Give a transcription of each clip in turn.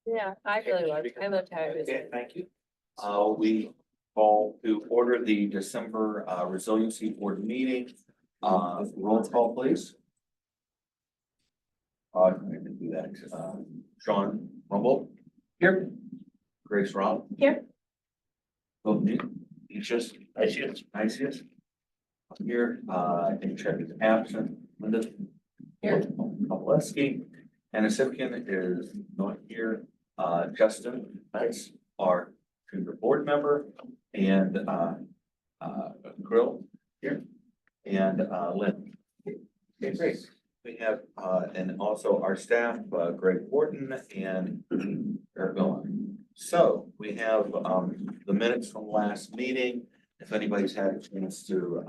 Yeah, I really loved, I loved how it was. Okay, thank you. We call to order the December Resiliency Board meeting. Roll call, please. I can do that. Sean Rumble. Here. Grace Rob. Here. Both me. Isis. Isis. Here. And Chet is absent. Linda. Here. Kowaleski. Anna Sipkin is not here. Justin, that's our junior board member, and Grill here, and Lynn. Okay, great. We have and also our staff, Greg Wharton and Eric Millen. So we have the minutes from last meeting. If anybody's had a chance to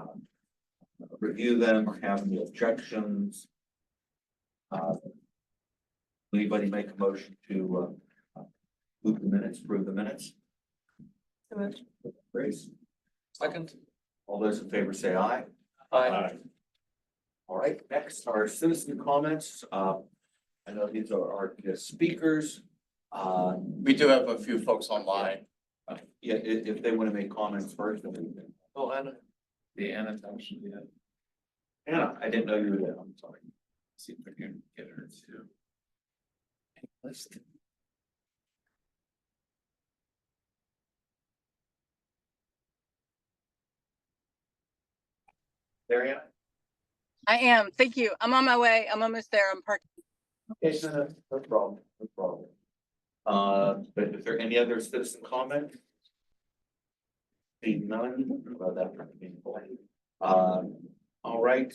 review them or have any objections, anybody make a motion to move the minutes, approve the minutes? Grace. Second. All those in favor say aye. Aye. All right, next are citizen comments. I know these are our guest speakers. We do have a few folks online. Yeah, if they want to make comments first, then we can. Oh, Anna. The Anna actually, yeah. Anna, I didn't know you were there. I'm sorry. See if I can get her to. List. There, Anna? I am. Thank you. I'm on my way. I'm almost there. I'm parked. Okay, no problem, no problem. But is there any other citizen comment? Seeing none, well, that being polite. All right,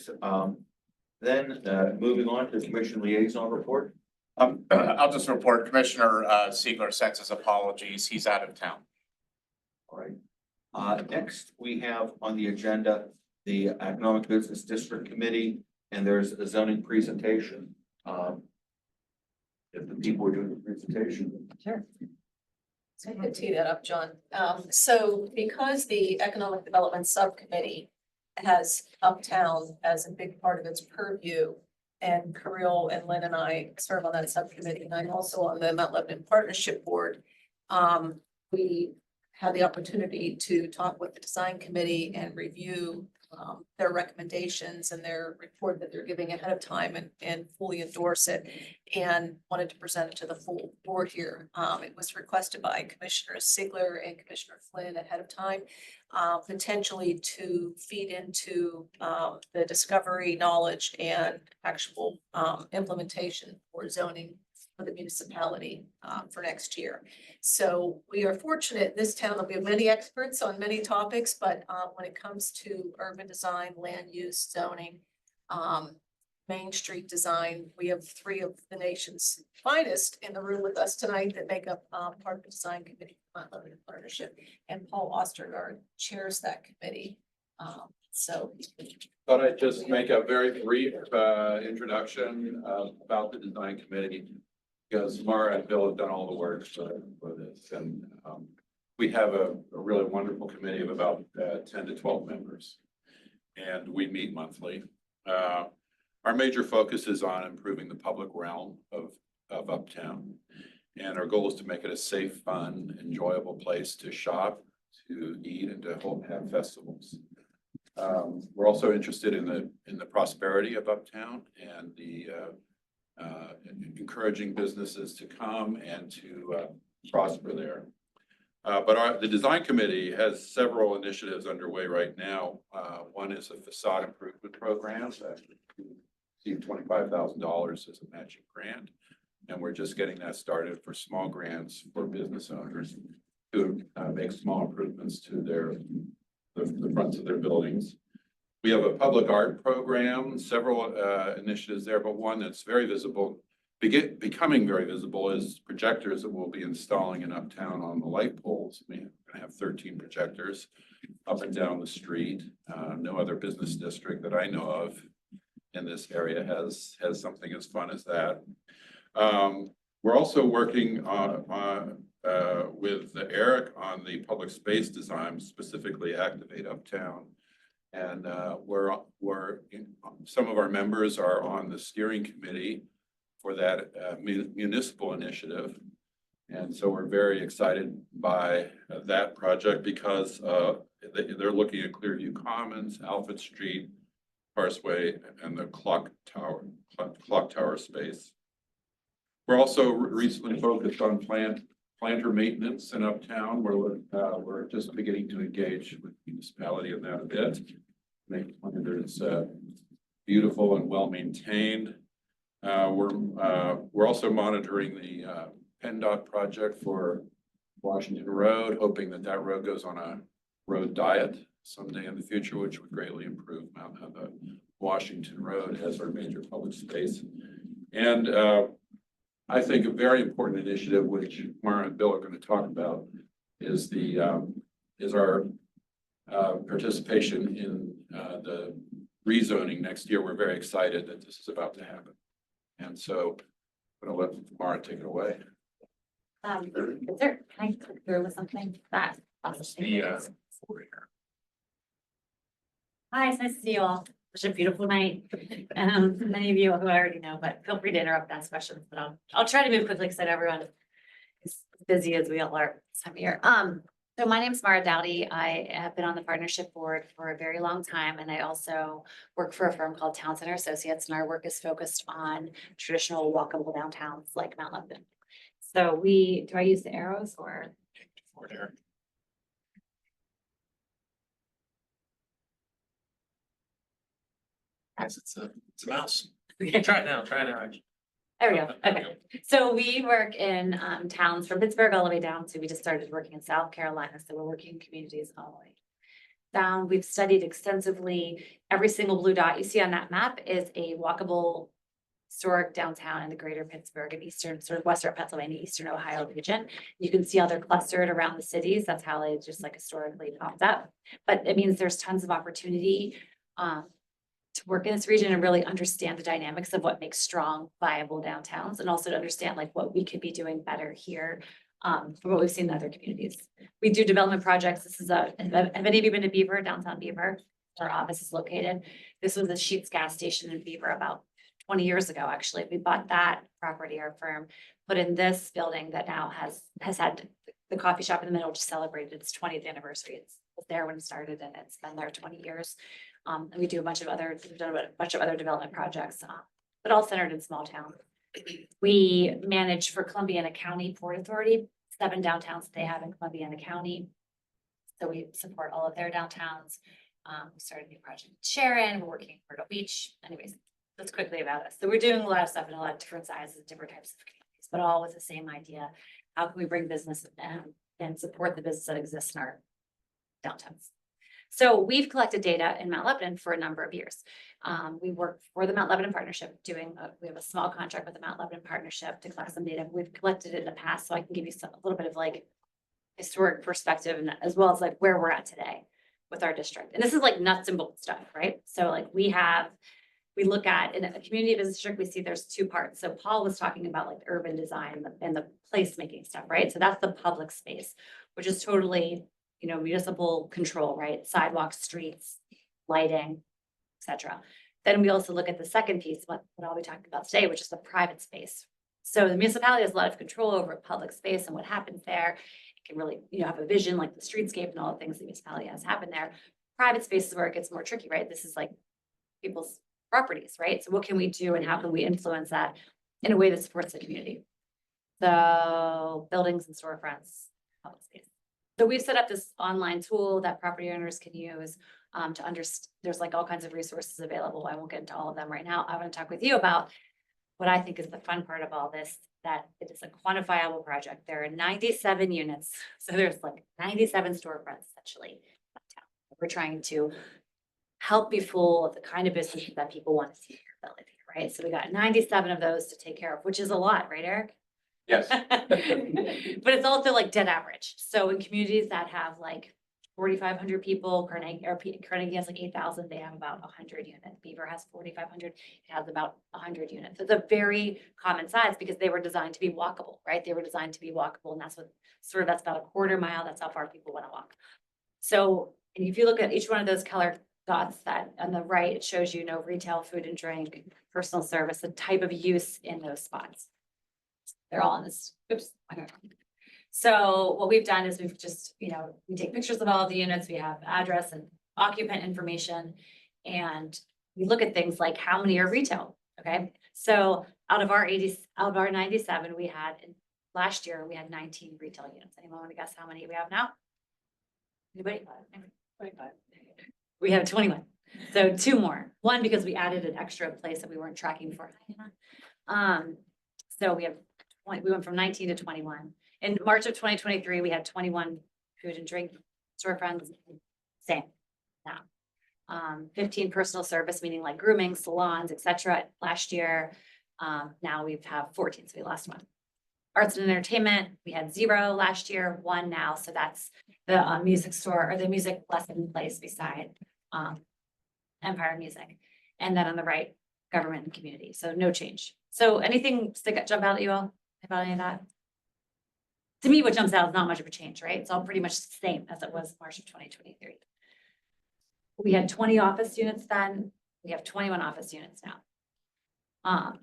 then, moving on to the commission liaison report. I'll just report Commissioner Siegler sends his apologies. He's out of town. All right. Next, we have on the agenda, the Economic Business District Committee, and there's a zoning presentation. If the people are doing the presentation. Sure. So I could tee that up, John. So because the Economic Development Subcommittee has Uptown as a big part of its purview, and Kirill and Lynn and I serve on that subcommittee, and I'm also on the Mount Lebanon Partnership Board. We had the opportunity to talk with the design committee and review their recommendations and their report that they're giving ahead of time and fully endorse it, and wanted to present it to the full board here. It was requested by Commissioner Siegler and Commissioner Flynn ahead of time, potentially to feed into the discovery, knowledge, and actual implementation for zoning for the municipality for next year. So we are fortunate in this town that we have many experts on many topics, but when it comes to urban design, land use, zoning, Main Street design, we have three of the nation's finest in the room with us tonight that make up part of the design committee, Mount Lebanon Partnership, and Paul Ostergaard chairs that committee. So. Thought I'd just make a very brief introduction about the design committee, because Mara and Bill have done all the work for this, and we have a really wonderful committee of about 10 to 12 members, and we meet monthly. Our major focus is on improving the public realm of Uptown, and our goal is to make it a safe, fun, enjoyable place to shop, to eat, and to have festivals. We're also interested in the prosperity of Uptown and the encouraging businesses to come and to prosper there. But the design committee has several initiatives underway right now. One is a facade improvement program that received $25,000 as a matching grant, and we're just getting that started for small grants for business owners to make small improvements to the fronts of their buildings. We have a public art program, several initiatives there, but one that's very visible, becoming very visible, is projectors that we'll be installing in Uptown on the light poles. We're going to have 13 projectors up and down the street. No other business district that I know of in this area has something as fun as that. We're also working with Eric on the public space design, specifically Activate Uptown. And some of our members are on the steering committee for that municipal initiative. And so we're very excited by that project because they're looking at Clearview Commons, Alfred Street, Parsway, and the clock tower space. We're also recently focused on planter maintenance in Uptown, where we're just beginning to engage with the municipality in that a bit. Make planters beautiful and well maintained. We're also monitoring the PennDOT project for Washington Road, hoping that that road goes on a road diet someday in the future, which would greatly improve the Washington Road as our major public space. And I think a very important initiative, which Mara and Bill are going to talk about, is our participation in the rezoning next year. We're very excited that this is about to happen. And so I'm going to let Mara take it away. Is there, can I click through with something that? Hi, it's nice to see you all. Such a beautiful night. Many of you who I already know, but feel free to interrupt, ask questions, but I'll try to move quickly because I know everyone is busy as we all are this time of year. So my name is Mara Dowdy. I have been on the partnership board for a very long time, and I also work for a firm called Town Center Associates, and our work is focused on traditional walkable downtowns like Mount Lebanon. So do I use the arrows or? Yes, it's a mouse. Try it now, actually. There we go. Okay. So we work in towns from Pittsburgh all the way down to, we just started working in South Carolina. So we're working in communities all the way down. We've studied extensively. Every single blue dot you see on that map is a walkable historic downtown in the greater Pittsburgh and eastern, sort of western Pennsylvania, eastern Ohio region. You can see how they're clustered around the cities. That's how they just like historically popped up. But it means there's tons of opportunity to work in this region and really understand the dynamics of what makes strong, viable downtowns, and also to understand like what we could be doing better here from what we've seen in other communities. We do development projects. This is have any of you been to Beaver, downtown Beaver? Our office is located. This was a Sheetz gas station in Beaver about 20 years ago, actually. We bought that property, our firm, put in this building that now has had the coffee shop in the middle, which celebrated its 20th anniversary. It was there when it started and it's been there 20 years. And we do we've done a bunch of other development projects, but all centered in small town. We manage for Columbiana County Port Authority, 7 downtowns that they have in Columbiana County. So we support all of their downtowns. We started a new project in Sharon. We're working in Myrtle Beach. Anyways, that's quickly about us. So we're doing a lot of stuff in a lot of different sizes, different types of communities, but all with the same idea. How can we bring business and support the business that exists in our downtowns? So we've collected data in Mount Lebanon for a number of years. We work for the Mount Lebanon Partnership we have a small contract with the Mount Lebanon Partnership to collect some data. We've collected it in the past, so I can give you a little bit of like historic perspective and as well as like where we're at today with our district. And this is like nuts and bolts stuff, right? So like we look at in a community business district, we see there's 2 parts. So Paul was talking about like urban design and the placemaking stuff, right? So that's the public space, which is totally, municipal control, right? Sidewalks, streets, lighting, etc. Then we also look at the second piece, what I'll be talking about today, which is the private space. So the municipality has a lot of control over public space and what happens there. It can really, have a vision like the streetscape and all the things the municipality has happen there. Private space is where it gets more tricky, right? This is like people's properties, right? So what can we do and how can we influence that in a way that supports the community? So buildings and storefronts, public space. So we've set up this online tool that property owners can use to understand. There's like all kinds of resources available. I won't get into all of them right now. I want to talk with you about what I think is the fun part of all this, that it is a quantifiable project. There are 97 units. So there's like 97 storefronts essentially. We're trying to help be full of the kind of business that people want to see here, right? So we got 97 of those to take care of, which is a lot, right, Eric? Yes. But it's also like dead average. So in communities that have like 4,500 people, Carnegie has like 8,000, they have about 100 units. Beaver has 4,500, it has about 100 units. It's a very common size because they were designed to be walkable, right? They were designed to be walkable, and that's about a quarter mile. That's how far people want to walk. So, and if you look at each one of those color dots that on the right, it shows you retail, food and drink, personal service, the type of use in those spots. They're all on this. Oops. So what we've done is we've just, we take pictures of all of the units, we have address and occupant information. And we look at things like how many are retail, okay? So out of our 97, last year, we had 19 retail units. Anyone want to guess how many we have now? Anybody? 25. We have 21. So 2 more. One, because we added an extra place that we weren't tracking for. So we went from 19 to 21. In March of 2023, we had 21 food and drink storefronts. Same now. 15 personal service, meaning like grooming, salons, etc. last year. Now we have 14, so we lost 1. Arts and entertainment, we had 0 last year, 1 now. So that's the music store or the music lesson place beside Empire Music. And then on the right, government and community. So no change. So anything jump out at you all about any of that? To me, what jumps out is not much of a change, right? It's all pretty much the same as it was March of 2023. We had 20 office units then. We have 21 office units now.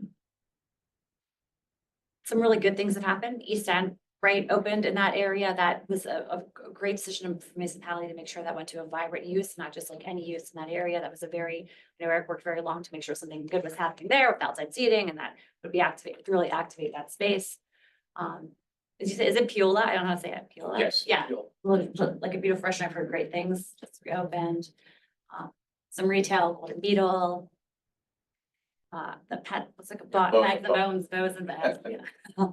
Some really good things have happened. East End, right, opened in that area. That was a great decision for municipality to make sure that went to a vibrant use, not just like any use in that area. That was a very, Eric worked very long to make sure something good was happening there with outside seating, and that would be really activate that space. Is it Piola? I don't know how to say it. Piola? Yes. Yeah. Like a beautiful restaurant. I've heard great things. Just reopened. Some retail, Golden Beetle. The pet, looks like a dog, bags of bows and bags. Yeah.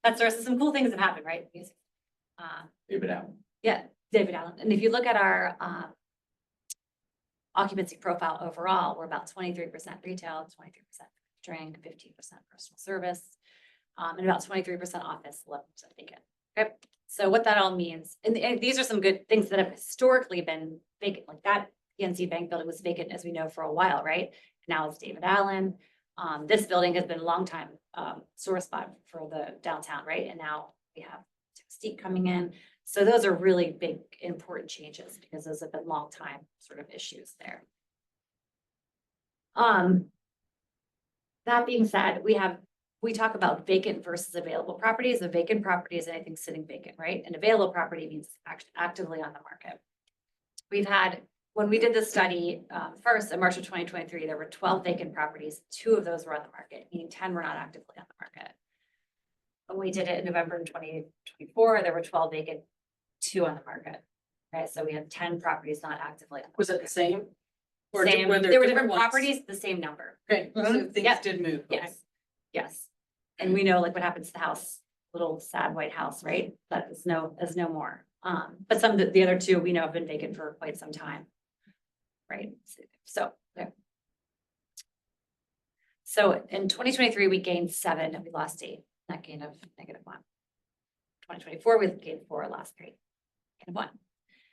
That's sort of some cool things have happened, right? David Allen. Yeah, David Allen. And if you look at our occupancy profile overall, we're about 23% retail, 23% drink, 15% personal service, and about 23% office, 11% vacant. Okay. So what that all means, and these are some good things that have historically been vacant, like that PNC Bank building was vacant, as we know, for a while, right? Now it's David Allen. This building has been a long time sore spot for the downtown, right? And now we have Steep coming in. So those are really big, important changes because those have been long time sort of issues there. That being said, we talk about vacant versus available properties. A vacant property is anything sitting vacant, right? An available property means actively on the market. When we did this study, first in March of 2023, there were 12 vacant properties. 2 of those were on the market, meaning 10 were not actively on the market. When we did it in November of 2024, there were 12 vacant, 2 on the market. Okay, so we had 10 properties not actively on the market. Was it the same? Or Same, were there were different ones? properties, the same number. Okay, so things Yep. did move. Okay. Yes. And we know like what happens to the house, little sad white house, right? That is no more. But some of the other 2 we know have been vacant for quite some time. Right. So in 2023, we gained 7 and we lost 8, net gain of -1. 2024, we gained 4, lost 3, gain of 1.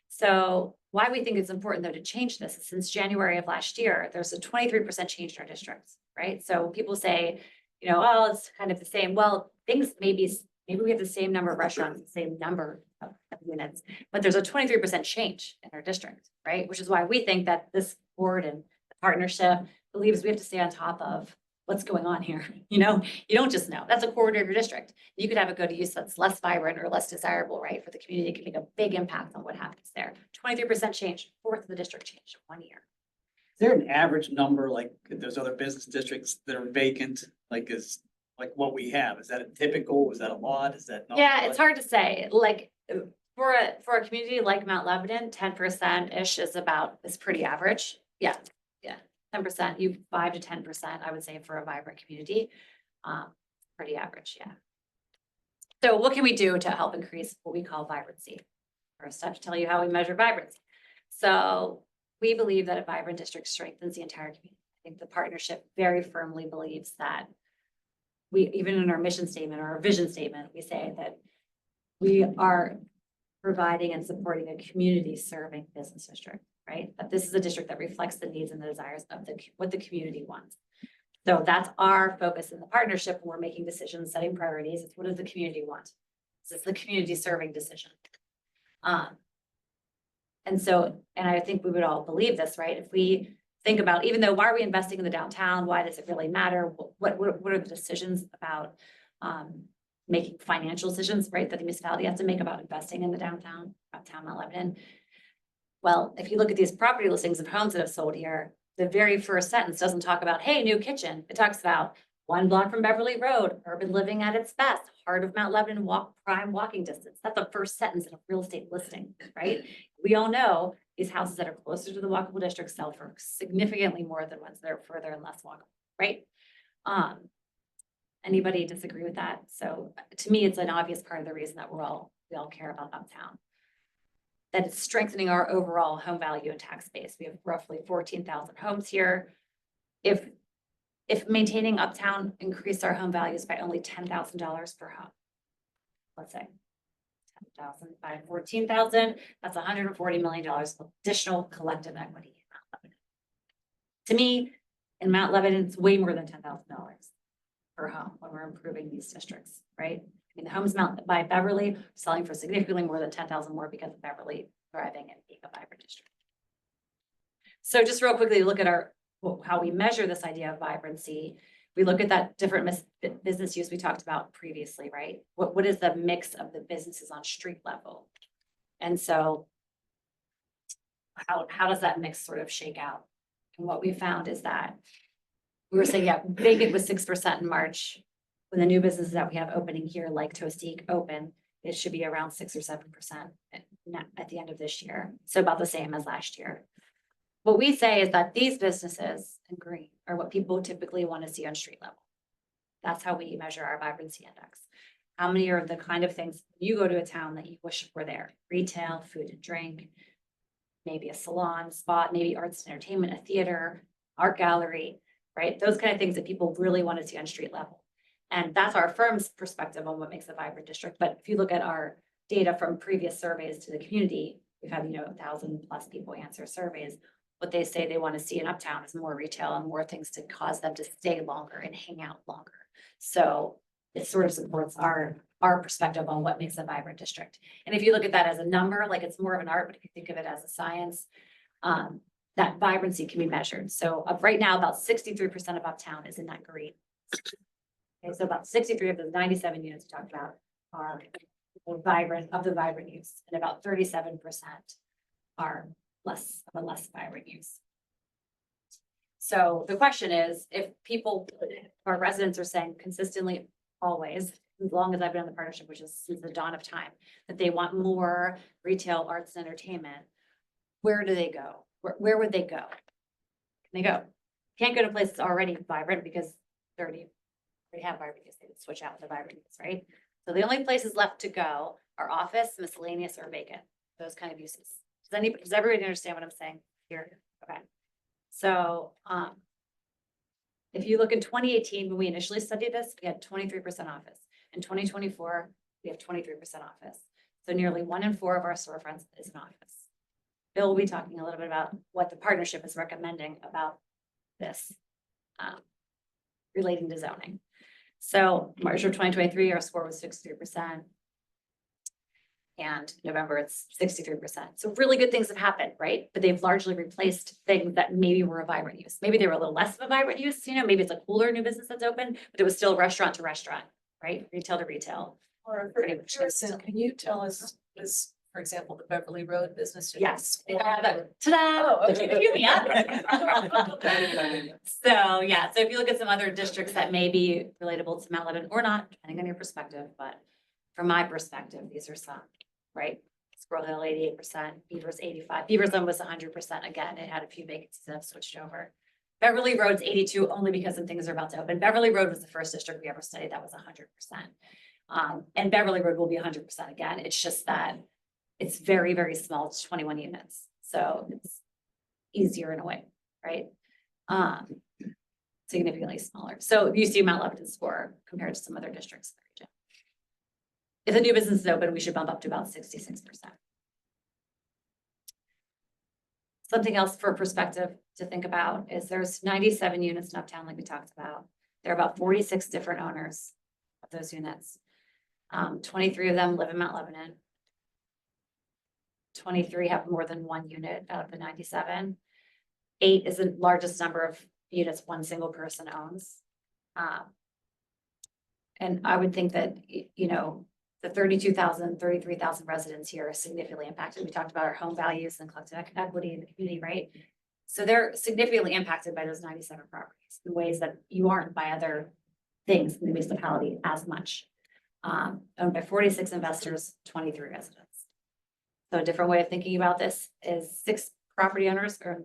So why we think it's important though to change this is since January of last year, there's a 23% change in our districts, right? So people say, oh, it's kind of the same. Well, things maybe we have the same number of restaurants, the same number of units, but there's a 23% change in our district, right? Which is why we think that this board and the partnership believes we have to stay on top of what's going on here. You don't just know. That's a corridor of your district. You could have a go-to use that's less vibrant or less desirable, right? For the community, it can make a big impact on what happens there. 23% change, 1/4 of the district changed in 1 year. Is there an average number, like those other business districts that are vacant, like what we have? Is that a typical? Is that a lot? Is that not? Yeah, it's hard to say. Like for a community like Mount Lebanon, 10%-ish is pretty average. Yeah. 10%, 5 to 10%, I would say, for a vibrant community. Pretty average, yeah. So what can we do to help increase what we call vibrancy? First, I have to tell you how we measure vibrancy. So we believe that a vibrant district strengthens the entire community. I think the partnership very firmly believes that even in our mission statement or our vision statement, we say that we are providing and supporting a community serving business district, right? That this is a district that reflects the needs and the desires of what the community wants. So that's our focus in the partnership when we're making decisions, setting priorities. It's what does the community want? It's the community serving decision. And I think we would all believe this, right? If we think about, even though, why are we investing in the downtown? Why does it really matter? What are the decisions about making financial decisions, right, that the municipality has to make about investing in the uptown Mount Lebanon. Well, if you look at these property listings of homes that have sold here, the very first sentence doesn't talk about, hey, new kitchen. It talks about 1 block from Beverly Road, urban living at its best, heart of Mount Lebanon, prime walking distance. That's the first sentence in a real estate listing, right? We all know these houses that are closer to the walkable district sell for significantly more than ones that are further and less walkable, right? Anybody disagree with that? So to me, it's an obvious part of the reason that we all care about uptown. That it's strengthening our overall home value and tax base. We have roughly 14,000 homes here. If maintaining uptown increased our home values by only $10,000 per home, let's say 10,000 by 14,000, that's $140 million of additional collective equity in Mount Lebanon. To me, in Mount Lebanon, it's way more than $10,000 per home when we're improving these districts, right? I mean, the homes by Beverly selling for significantly more than 10,000 more because of Beverly thriving and being a vibrant district. So just real quickly, look at how we measure this idea of vibrancy. We look at that different business use we talked about previously, right? What is the mix of the businesses on street level? And so how does that mix sort of shake out? And what we found is that we were saying, yeah, vacant was 6% in March. When the new businesses that we have opening here, like Toastique open, it should be around 6 or 7% at the end of this year. So about the same as last year. What we say is that these businesses in green are what people typically want to see on street level. That's how we measure our vibrancy index. How many are the kind of things you go to a town that you wish were there? Retail, food and drink, maybe a salon, spot, maybe arts and entertainment, a theater, art gallery, right? Those kind of things that people really want to see on street level. And that's our firm's perspective on what makes a vibrant district. But if you look at our data from previous surveys to the community, we've had, 1,000+ people answer surveys. What they say they want to see in uptown is more retail and more things to cause them to stay longer and hang out longer. So it sort of supports our perspective on what makes a vibrant district. And if you look at that as a number, like it's more of an art, but if you think of it as a science, that vibrancy can be measured. So right now, about 63% of uptown is in that green. Okay, so about 63 of those 97 units we talked about are vibrant use, and about 37% are less vibrant use. So the question is, if our residents are saying consistently, always, as long as I've been in the partnership, which is since the dawn of time, that they want more retail, arts, and entertainment, where do they go? Where would they go? Can they go? Can't go to places already vibrant because they already have vibrant use. They would switch out the vibrant use, right? So the only places left to go are office, miscellaneous, or vacant. Those kind of uses. Does everybody understand what I'm saying here? Okay. So if you look in 2018, when we initially studied this, we had 23% office. In 2024, we have 23% office. So nearly 1 in 4 of our storefronts is an office. Bill will be talking a little bit about what the partnership is recommending about this relating to zoning. So March of 2023, our score was 63%. And November, it's 63%. So really good things have happened, right? But they've largely replaced things that maybe were a vibrant use. Maybe they were a little less of a vibrant use, maybe it's a cooler new business that's open, but it was still restaurant to restaurant, right? Retail to retail. Or for comparison, can you tell us, for example, the Beverly Road business? Yes. Ta-da! Oh, okay. Cue me up. So yeah, so if you look at some other districts that may be relatable to Mount Lebanon or not, depending on your perspective, but from my perspective, these are some, right? Squirrel Hill, 88%, Beavers, 85%. Beavers was 100%. Again, it had a few vacancies that have switched over. Beverly Road's 82% only because some things are about to open. Beverly Road was the first district we ever studied that was 100%. And Beverly Road will be 100% again. It's just that it's very, very small. It's 21 units. So it's easier in a way, right? Significantly smaller. So you see Mount Lebanon's score compared to some other districts in the region. If a new business is open, we should bump up to about 66%. Something else for perspective to think about is there's 97 units in Uptown, like we talked about. There are about 46 different owners of those units. 23 of them live in Mount Lebanon. 23 have more than one unit out of the 97. 8 is the largest number of units one single person owns. And I would think that, you know, the 33,000 residents here are significantly impacted. We talked about our home values and collective equity in the community, right? So they're significantly impacted by those 97 properties in ways that you aren't by other things in the municipality as much. Owned by 46 investors, 23 residents. So a different way of thinking about this is 6 property owners own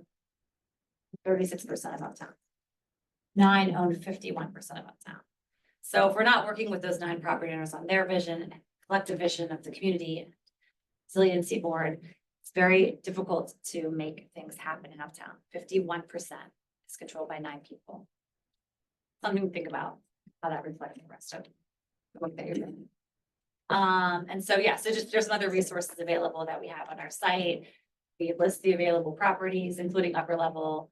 36% of uptown. 9 own 51% of uptown. So if we're not working with those 9 property owners on their vision and collective vision of the community, resiliency board, it's very difficult to make things happen in uptown. 51% is controlled by 9 people. Something to think about how that reflects the rest of the work that you're doing. And so, yeah, so just there's some other resources available that we have on our site. We list the available properties, including upper level.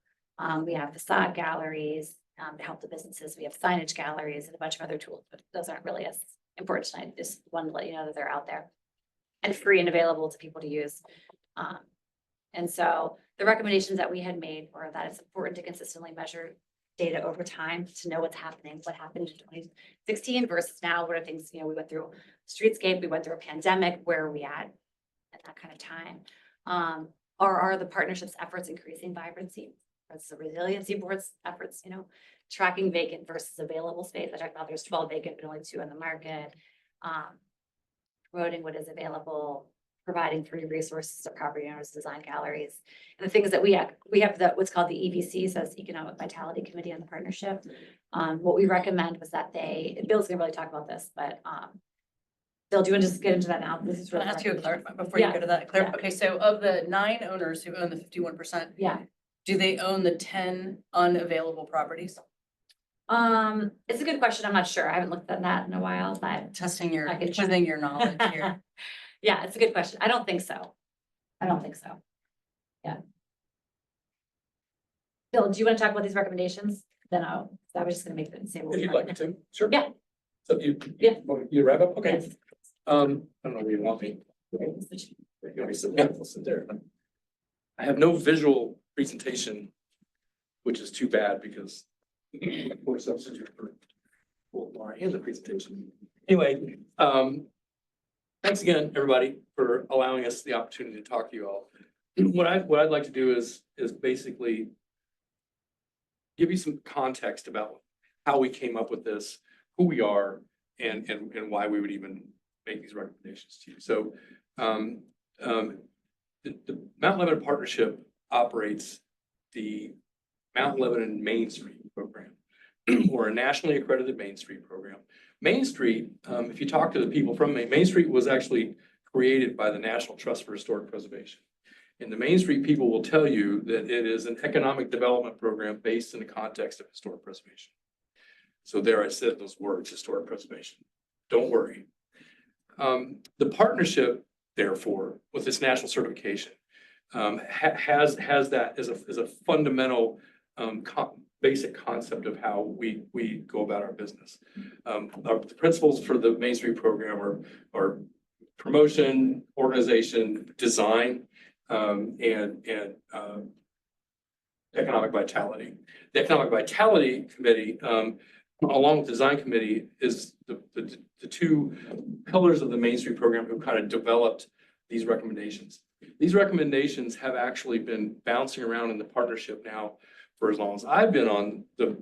We have facade galleries to help the businesses. We have signage galleries and a bunch of other tools, but those aren't really as important tonight. Just wanted to let you know that they're out there and free and available to people to use. And so the recommendations that we had made were that it's important to consistently measure data over time to know what's happening, what happened in 2016 versus now. What are things, you know, we went through streetscape, we went through a pandemic, where are we at that kind of time? Are the partnerships efforts increasing vibrancy? That's the resiliency board's efforts, you know, tracking vacant versus available space. I talked about there's 12 vacant, but only 2 on the market. Promoting what is available, providing free resources to property owners, design galleries. And the things that we have what's called the EVC, so it's Economic Vitality Committee on the partnership. What we recommend was that Bill's gonna really talk about this, but Bill, do you want to just get into that now? This is Can I really ask you a clarify before you Yeah. go to that? Yeah. Okay, so of the 9 owners who own the 51%, yeah. do they own the 10 unavailable properties? It's a good question. I'm not sure. I haven't looked at that in a while, but Testing your, I could check. testing your knowledge here. yeah, it's a good question. I don't think so. Yeah. Bill, do you want to talk about these recommendations? Then I was just gonna make them say. If you'd like me to, sure. Yeah. So you, Yeah. you wrap up, okay? Yes. I don't know where you want me. You want me to sit there? I'll sit there. I have no visual presentation, which is too bad because we're substitute for Laura and the presentation. Anyway, thanks again, everybody, for allowing us the opportunity to talk to you all. What I'd like to do is basically give you some context about how we came up with this, who we are, and why we would even make these recommendations to you. So the Mount Lebanon Partnership operates the Mount Lebanon Main Street program, or a nationally accredited Main Street program. Main Street, if you talk to the people from Main Street was actually created by the National Trust for Historic Preservation. And the Main Street people will tell you that it is an economic development program based in the context of historic preservation. So there I said those words, historic preservation. Don't worry. The partnership, therefore, with this national certification, has that as a fundamental basic concept of how we go about our business. The principles for the Main Street program are promotion, organization, design, and economic vitality. The Economic Vitality Committee, along with the Design Committee, is the 2 pillars of the Main Street program who kind of developed these recommendations. These recommendations have actually been bouncing around in the partnership now for as long as I've been on the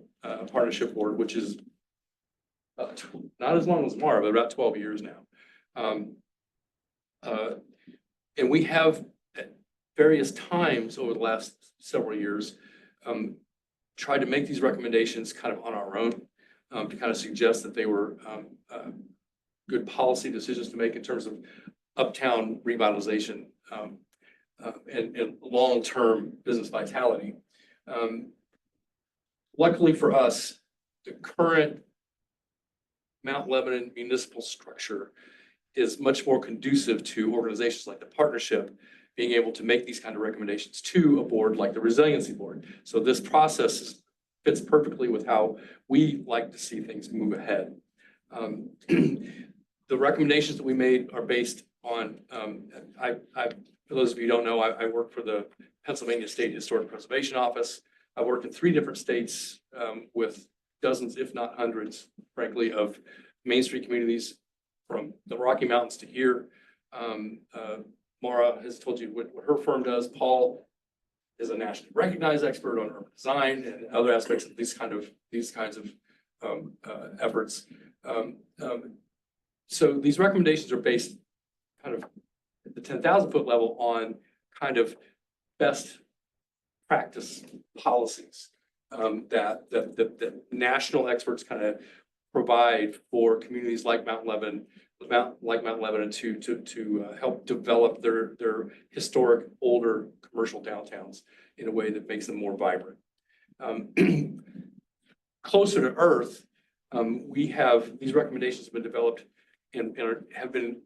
partnership board, which is not as long as Mara, but about 12 years now. And we have at various times over the last several years tried to make these recommendations kind of on our own, to kind of suggest that they were good policy decisions to make in terms of uptown revitalization and long-term business vitality. Luckily for us, the current Mount Lebanon municipal structure is much more conducive to organizations like the partnership being able to make these kind of recommendations to a board like the Resiliency Board. So this process fits perfectly with how we like to see things move ahead. The recommendations that we made are based on, for those of you who don't know, I work for the Pennsylvania State Historic Preservation Office. I've worked in 3 different states with dozens, if not hundreds, frankly, of Main Street communities from the Rocky Mountains to here. Mara has told you what her firm does. Paul is a nationally recognized expert on urban design and other aspects of these kinds of efforts. So these recommendations are based kind of at the 10,000 foot level on kind of best practice policies that national experts kind of provide for communities like Mount Lebanon, to help develop their historic older commercial downtowns in a way that makes them more vibrant. Closer to earth, we have these recommendations have been developed and have been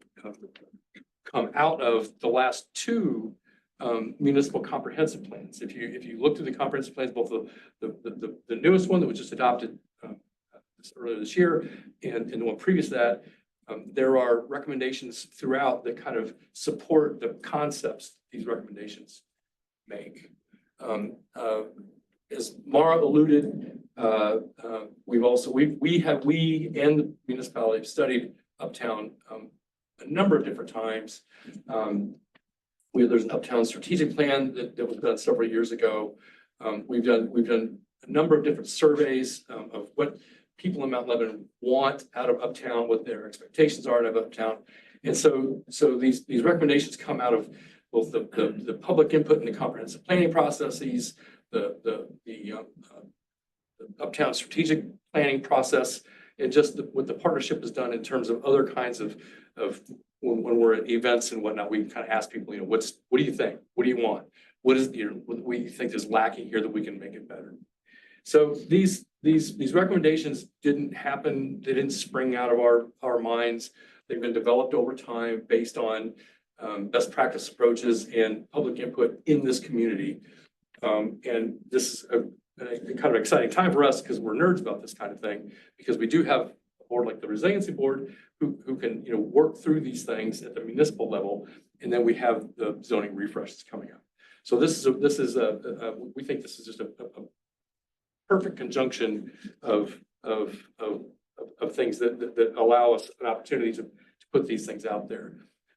come out of the last two municipal comprehensive plans. If you look through the comprehensive plans, both the newest one that was just adopted earlier this year and the one previous to that, there are recommendations throughout that kind of support the concepts these recommendations make. As Mara alluded, we and the municipality have studied Uptown a number of different times. There's an Uptown strategic plan that was done several years ago. We've done a number of different surveys of what people in Mount Lebanon want out of Uptown, what their expectations are out of Uptown. And so these recommendations come out of both the public input and the comprehensive planning processes, the Uptown strategic planning process, and just what the partnership has done in terms of other kinds of when we're at events and whatnot, we kind of ask people, what do you think? What do you want? What do you think is lacking here that we can make it better? So these recommendations didn't happen. They didn't spring out of our minds. They've been developed over time based on best practice approaches and public input in this community. And this is a kind of exciting time for us because we're nerds about this kind of thing, because we do have a board like the Resiliency Board who can work through these things at the municipal level, and then we have the zoning refreshes coming up. So we think this is just a perfect conjunction of things that allow us an opportunity to put these things out there.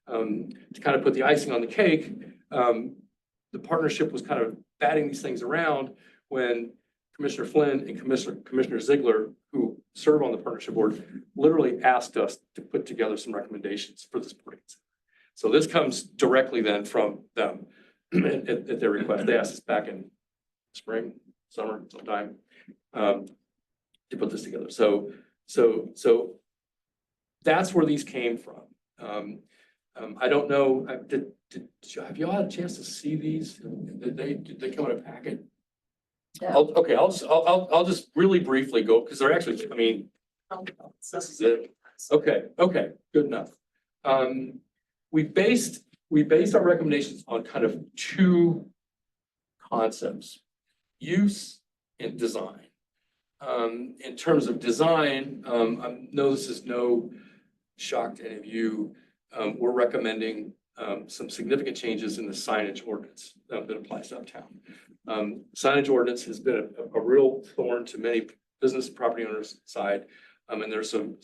To kind of put the icing on the cake, the partnership was kind of batting these things around when Commissioner Flynn and Commissioner Ziegler, who serve on the partnership board, literally asked us to put together some recommendations for this board. So this comes directly then from them at their request. They asked us back in spring, summer, sometime to put this together. So that's where these came from. I don't know. Have you all had a chance to see these? Did they come in a packet? Yeah. I'll just really briefly go because they're actually. I mean, this is it. Okay, good enough. We based our recommendations on kind of two concepts: use and design. In terms of design, I know this is no shock to any of you. We're recommending some significant changes in the signage ordinance that applies to Uptown. Signage ordinance has been a real thorn to many business property owners' side, and there's some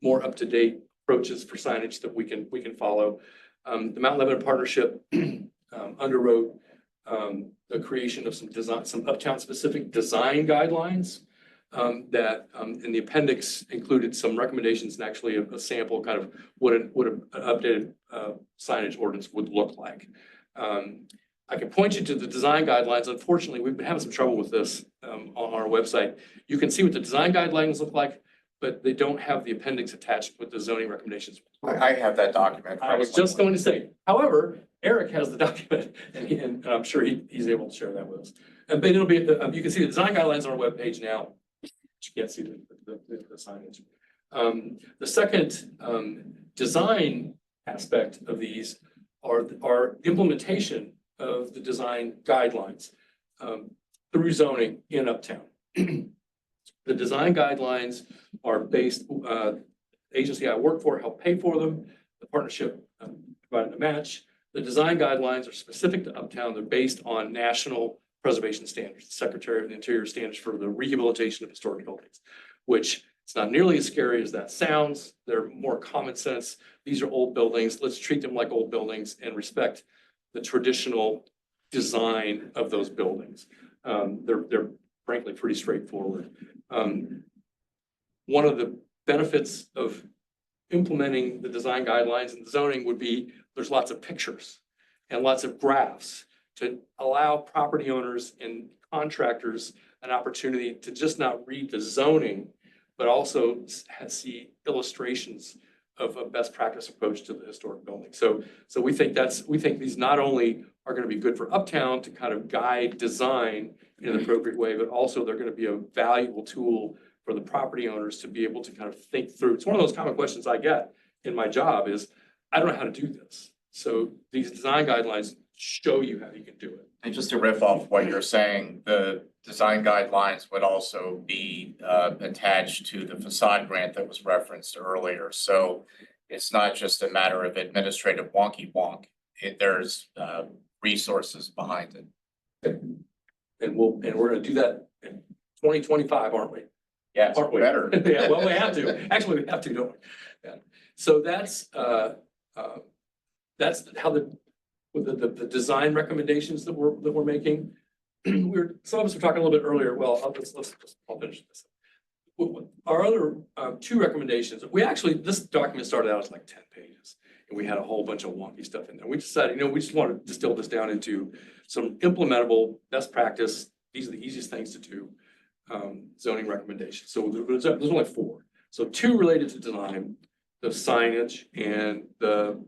more up-to-date approaches for signage that we can follow. The Mount Lebanon Partnership underwrote the creation of some Uptown-specific design guidelines that in the appendix included some recommendations and actually a sample kind of what an updated signage ordinance would look like. I can point you to the design guidelines. Unfortunately, we've been having some trouble with this on our website. You can see what the design guidelines look like, but they don't have the appendix attached with the zoning recommendations. I have that document. I was just going to say, however, Eric has the document and I'm sure he's able to share that with us. But it'll be, you can see the design guidelines on our webpage now. You can't see the signage. The second design aspect of these are implementation of the design guidelines through zoning in Uptown. The design guidelines are based, agency I work for helped pay for them. The partnership provided a match. The design guidelines are specific to Uptown. They're based on national preservation standards, the Secretary of the Interior standards for the rehabilitation of historic buildings, which It's not nearly as scary as that sounds. They're more common sense. These are old buildings. Let's treat them like old buildings and respect the traditional design of those buildings. They're frankly pretty straightforward. One of the benefits of implementing the design guidelines and zoning would be there's lots of pictures and lots of graphs to allow property owners and contractors an opportunity to just not read the zoning, but also see illustrations of a best practice approach to the historic building. So we think these not only are going to be good for Uptown to kind of guide design in an appropriate way, but also they're going to be a valuable tool for the property owners to be able to kind of think through. It's one of those common questions I get in my job is, I don't know how to do this. So these design guidelines show you how you can do it. And just to riff off what you're saying, the design guidelines would also be attached to the facade grant that was referenced earlier. So it's not just a matter of administrative wonky wonk. There's resources behind it. And we're gonna do that in 2025, aren't we? Yeah, it's Aren't we? better. Yeah, well, we have to. Actually, we have to, don't we? Yeah. So that's how the design recommendations that we're making. Some of us were talking a little bit earlier. Well, I'll finish this. Our other two recommendations, this document started out as like 10 pages and we had a whole bunch of wonky stuff in there. We decided, we just want to distill this down into some implementable best practice. These are the easiest things to do, zoning recommendations. So there's only 4. So 2 related to design, the signage and the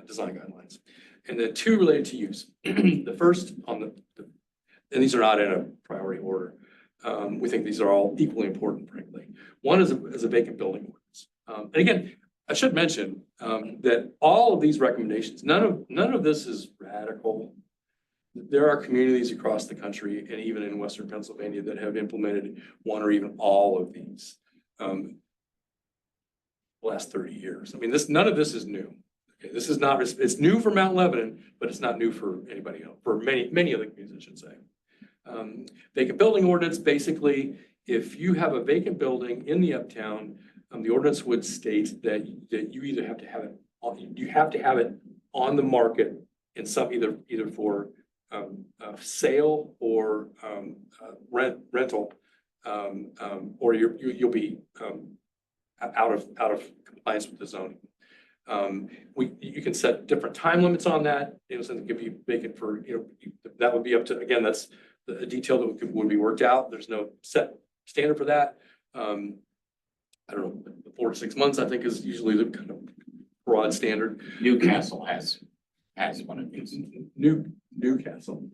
design guidelines. And then 2 related to use. The first on and these are not in a priority order. We think these are all equally important, frankly. One is a vacant building ordinance. And again, I should mention that all of these recommendations, none of this is radical. There are communities across the country and even in Western Pennsylvania that have implemented one or even all of these the last 30 years. I mean, none of this is new. Okay, this is not, it's new for Mount Lebanon, but it's not new for anybody else, for many other communities, I should say. Vacant building ordinance, basically, if you have a vacant building in the Uptown, the ordinance would state that you either have to have it on the market in some either for sale or rental, or you'll be out of compliance with the zoning. You can set different time limits on that. So it could be vacant for, that would be up to, again, that's the detail that would be worked out. There's no set standard for that. I don't know, 4 to 6 months, I think, is usually the kind of broad standard. Newcastle has one of these. Newcastle.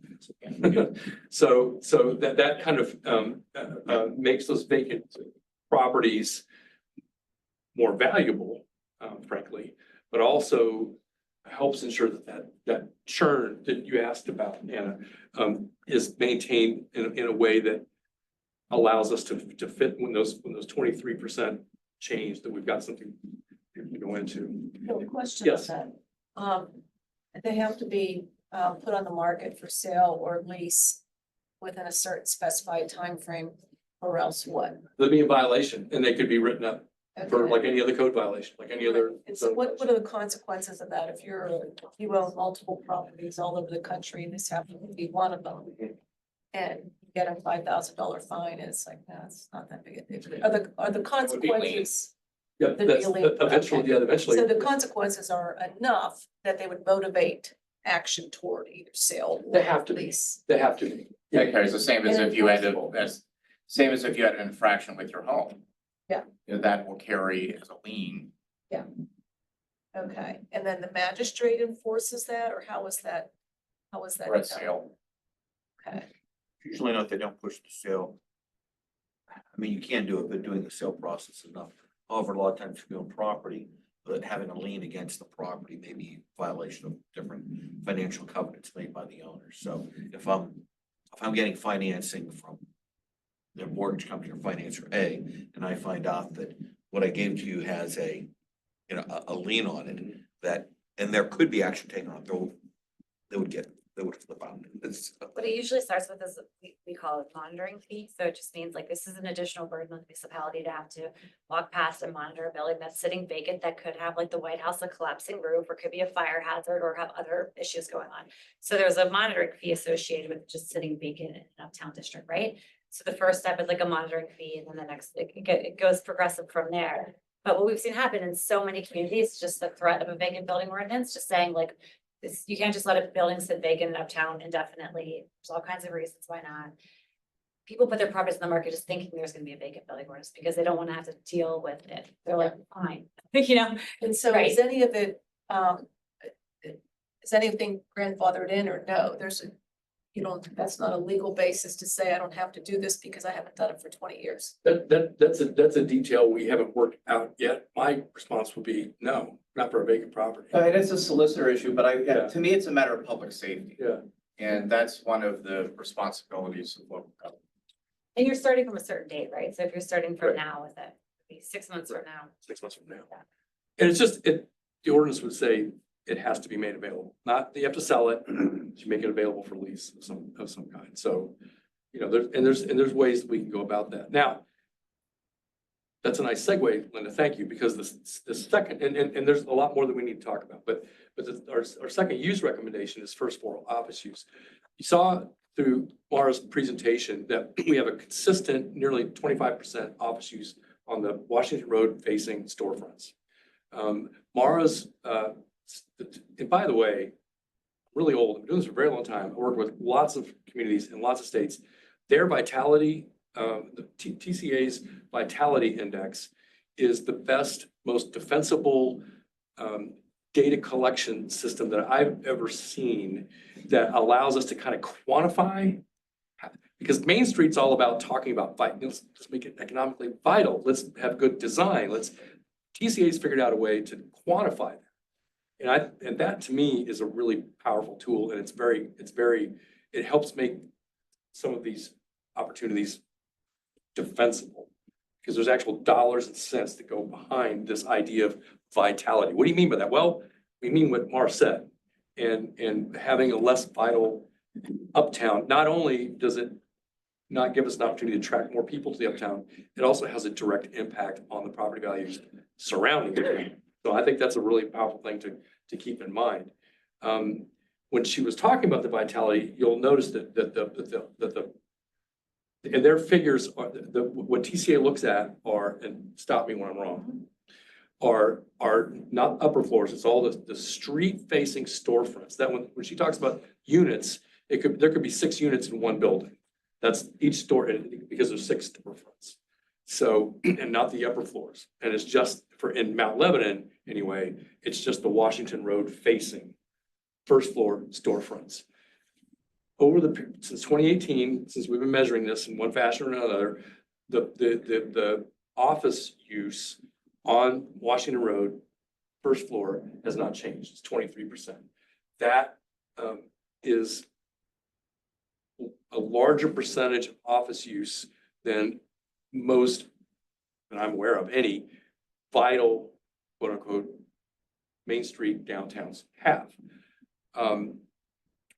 So that kind of makes those vacant properties more valuable, frankly, but also helps ensure that churn that you asked about, Anna, is maintained in a way that allows us to fit when those 23% change, that we've got something to go into. No question Yes. on that. They have to be put on the market for sale or lease within a certain specified time frame, or else what? They'll be in violation and they could be written up for Okay. like any other code violation, like any other. And so what are the consequences of that? If you own multiple properties all over the country, and this happens to be one of them, and you get a $5,000 fine, it's like, it's not that big a deal. Are the consequences? Yeah, There'd that's be a lien. eventually, Okay. yeah, eventually. So the consequences are enough that they would motivate action toward either sale or They have to be. lease. They have to be. Yeah, it's the same as And if you had enforceable. same as if you had an infraction with your home. Yeah. That will carry as a lien. Okay, and then the magistrate enforces that, or how is that? How is that Or a done? sale. Okay, Usually not, they don't push the sale. I mean, you can do it, but doing the sale process is enough. However, a lot of times if you own property, but having a lien against the property may be a violation of different financial covenants made by the owner. So if I'm getting financing from their mortgage company or financer A, and I find out that what I gave to you has a lien on it, that, and there could be action taken on it, they would get they would flip out. It's, What it usually starts with is we call it monitoring fee. So it just means like this is an additional burden on the municipality to have to walk past and monitor a building that's sitting vacant that could have like the White House, a collapsing roof, or could be a fire hazard or have other issues going on. So there's a monitoring fee associated with just sitting vacant in an uptown district, right? So the first step is like a monitoring fee, and then the next, it goes progressive from there. But what we've seen happen in so many communities, just the threat of a vacant building ordinance, just saying like, this, you can't just let a building sit vacant in uptown indefinitely. There's all kinds of reasons why not. People put their properties in the market just thinking there's gonna be a vacant building ordinance because they don't wanna have to deal with it. They're like, fine, you know? And so Right. is any of it, is anything grandfathered in or no? You don't, that's not a legal basis to say I don't have to do this because I haven't done it for 20 years. That's a detail we haven't worked out yet. My response would be no, not for a vacant property. It is a solicitor issue, but Yeah. to me, it's a matter of public safety. Yeah. And that's one of the responsibilities of local government. And you're starting from a certain date, right? So if you're starting from Right. now with it, it'd be 6 months from now. 6 months from now. Yeah. And it's just, the ordinance would say it has to be made available, not that you have to sell it, you make it available for lease of some kind. So, you know, there's ways that we can go about that. Now, that's a nice segue, Linda, thank you, because the second, and there's a lot more that we need to talk about, but our second use recommendation is first floor office use. You saw through Mara's presentation that we have a consistent, nearly 25% office use on the Washington Road facing storefronts. Mara's, and by the way, really old, I've been doing this for a very long time. I work with lots of communities in lots of states. Their vitality, the TCA's vitality index is the best, most defensible data collection system that I've ever seen that allows us to kind of quantify, because Main Street's all about talking about, let's make it economically vital. Let's have good design. TCA's figured out a way to quantify that. And that to me is a really powerful tool, and it helps make some of these opportunities defensible, because there's actual dollars and cents that go behind this idea of vitality. What do you mean by that? Well, we mean what Mar said, and having a less vital uptown, not only does it not give us an opportunity to attract more people to the uptown, it also has a direct impact on the property values surrounding it. So I think that's a really powerful thing to keep in mind. When she was talking about the vitality, you'll notice that and their figures are what TCA looks at are, and stop me when I'm wrong, are not upper floors. It's all the street facing storefronts. That when she talks about units, there could be 6 units in one building. That's each store, because there's 6 storefronts. So, and not the upper floors. And it's just in Mount Lebanon, anyway, it's just the Washington Road facing first floor storefronts. Since 2018, since we've been measuring this in one fashion or another, the office use on Washington Road, first floor, has not changed. It's 23%. That is a larger percentage of office use than most, that I'm aware of, any vital, quote unquote, Main Street downtowns have.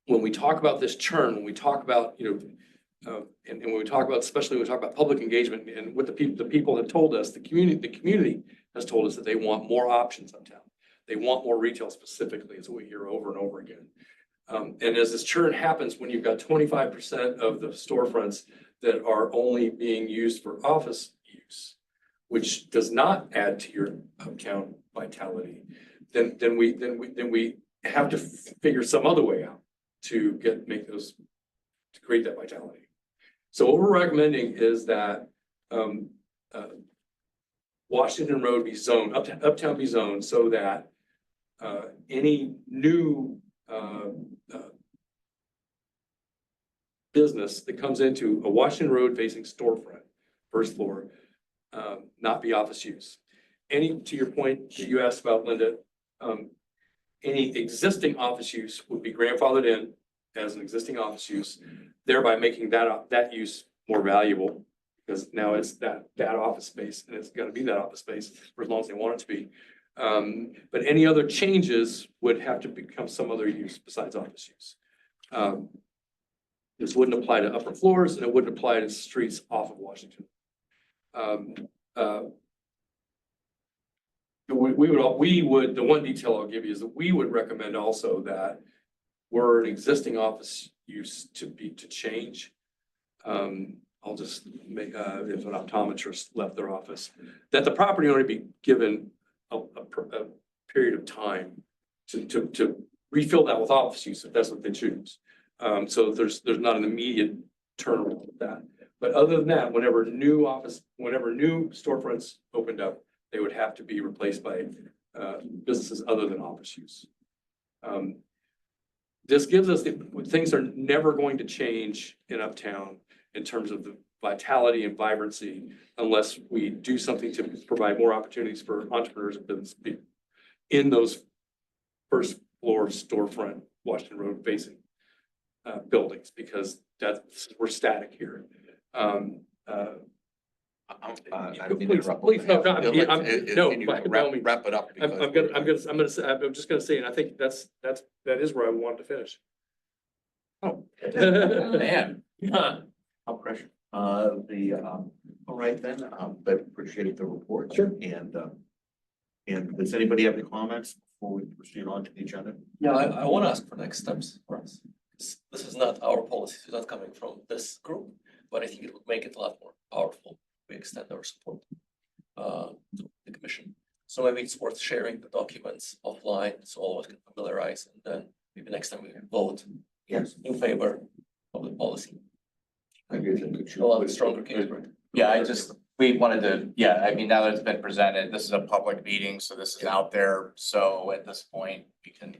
When we talk about this churn, when we talk about, and when we talk about, especially when we talk about public engagement and what the people have told us, the community has told us that they want more options uptown. They want more retail specifically, is what we hear over and over again. And as this churn happens, when you've got 25% of the storefronts that are only being used for office use, which does not add to your uptown vitality, then we have to figure some other way out to create that vitality. So what we're recommending is that Washington Road be zoned, uptown be zoned, so that any new business that comes into a Washington Road facing storefront, first floor, not be office use. To your point that you asked about, Linda, any existing office use would be grandfathered in as an existing office use, thereby making that use more valuable, because now it's that office space, and it's got to be that office space for as long as they want it to be. But any other changes would have to become some other use besides office use. This wouldn't apply to upper floors and it wouldn't apply to streets off of Washington. We would, the one detail I'll give you is that we would recommend also that were an existing office use to change. I'll just make, if an optometrist left their office, that the property owner be given a period of time to refill that with office use if that's what they choose. So there's not an immediate turnaround with that. But other than that, whenever new storefronts opened up, they would have to be replaced by businesses other than office use. This gives us, things are never going to change in Uptown in terms of the vitality and vibrancy unless we do something to provide more opportunities for entrepreneurs and business people in those first floor storefront Washington Road facing buildings, because we're static here. I don't mean to interrupt. Please, no, Can you by all means. wrap it up? I'm just gonna say, and I think that is where I wanted to finish. Oh, man. How pressure. All right then, I appreciate the report. Sure. And does anybody have any comments before we proceed on to the agenda? Yeah, I want to ask for next steps for us. This is not our policy, it's not coming from this group, but I think it would make it a lot more powerful if we extend our support to the commission. So maybe it's worth sharing the documents offline so all of us can familiarize, and then maybe next time we can vote in favor of the policy. We'll have a stronger case for it. Yeah, we wanted to, I mean, now that it's been presented, this is a public meeting, so this is out there. So at this point, we can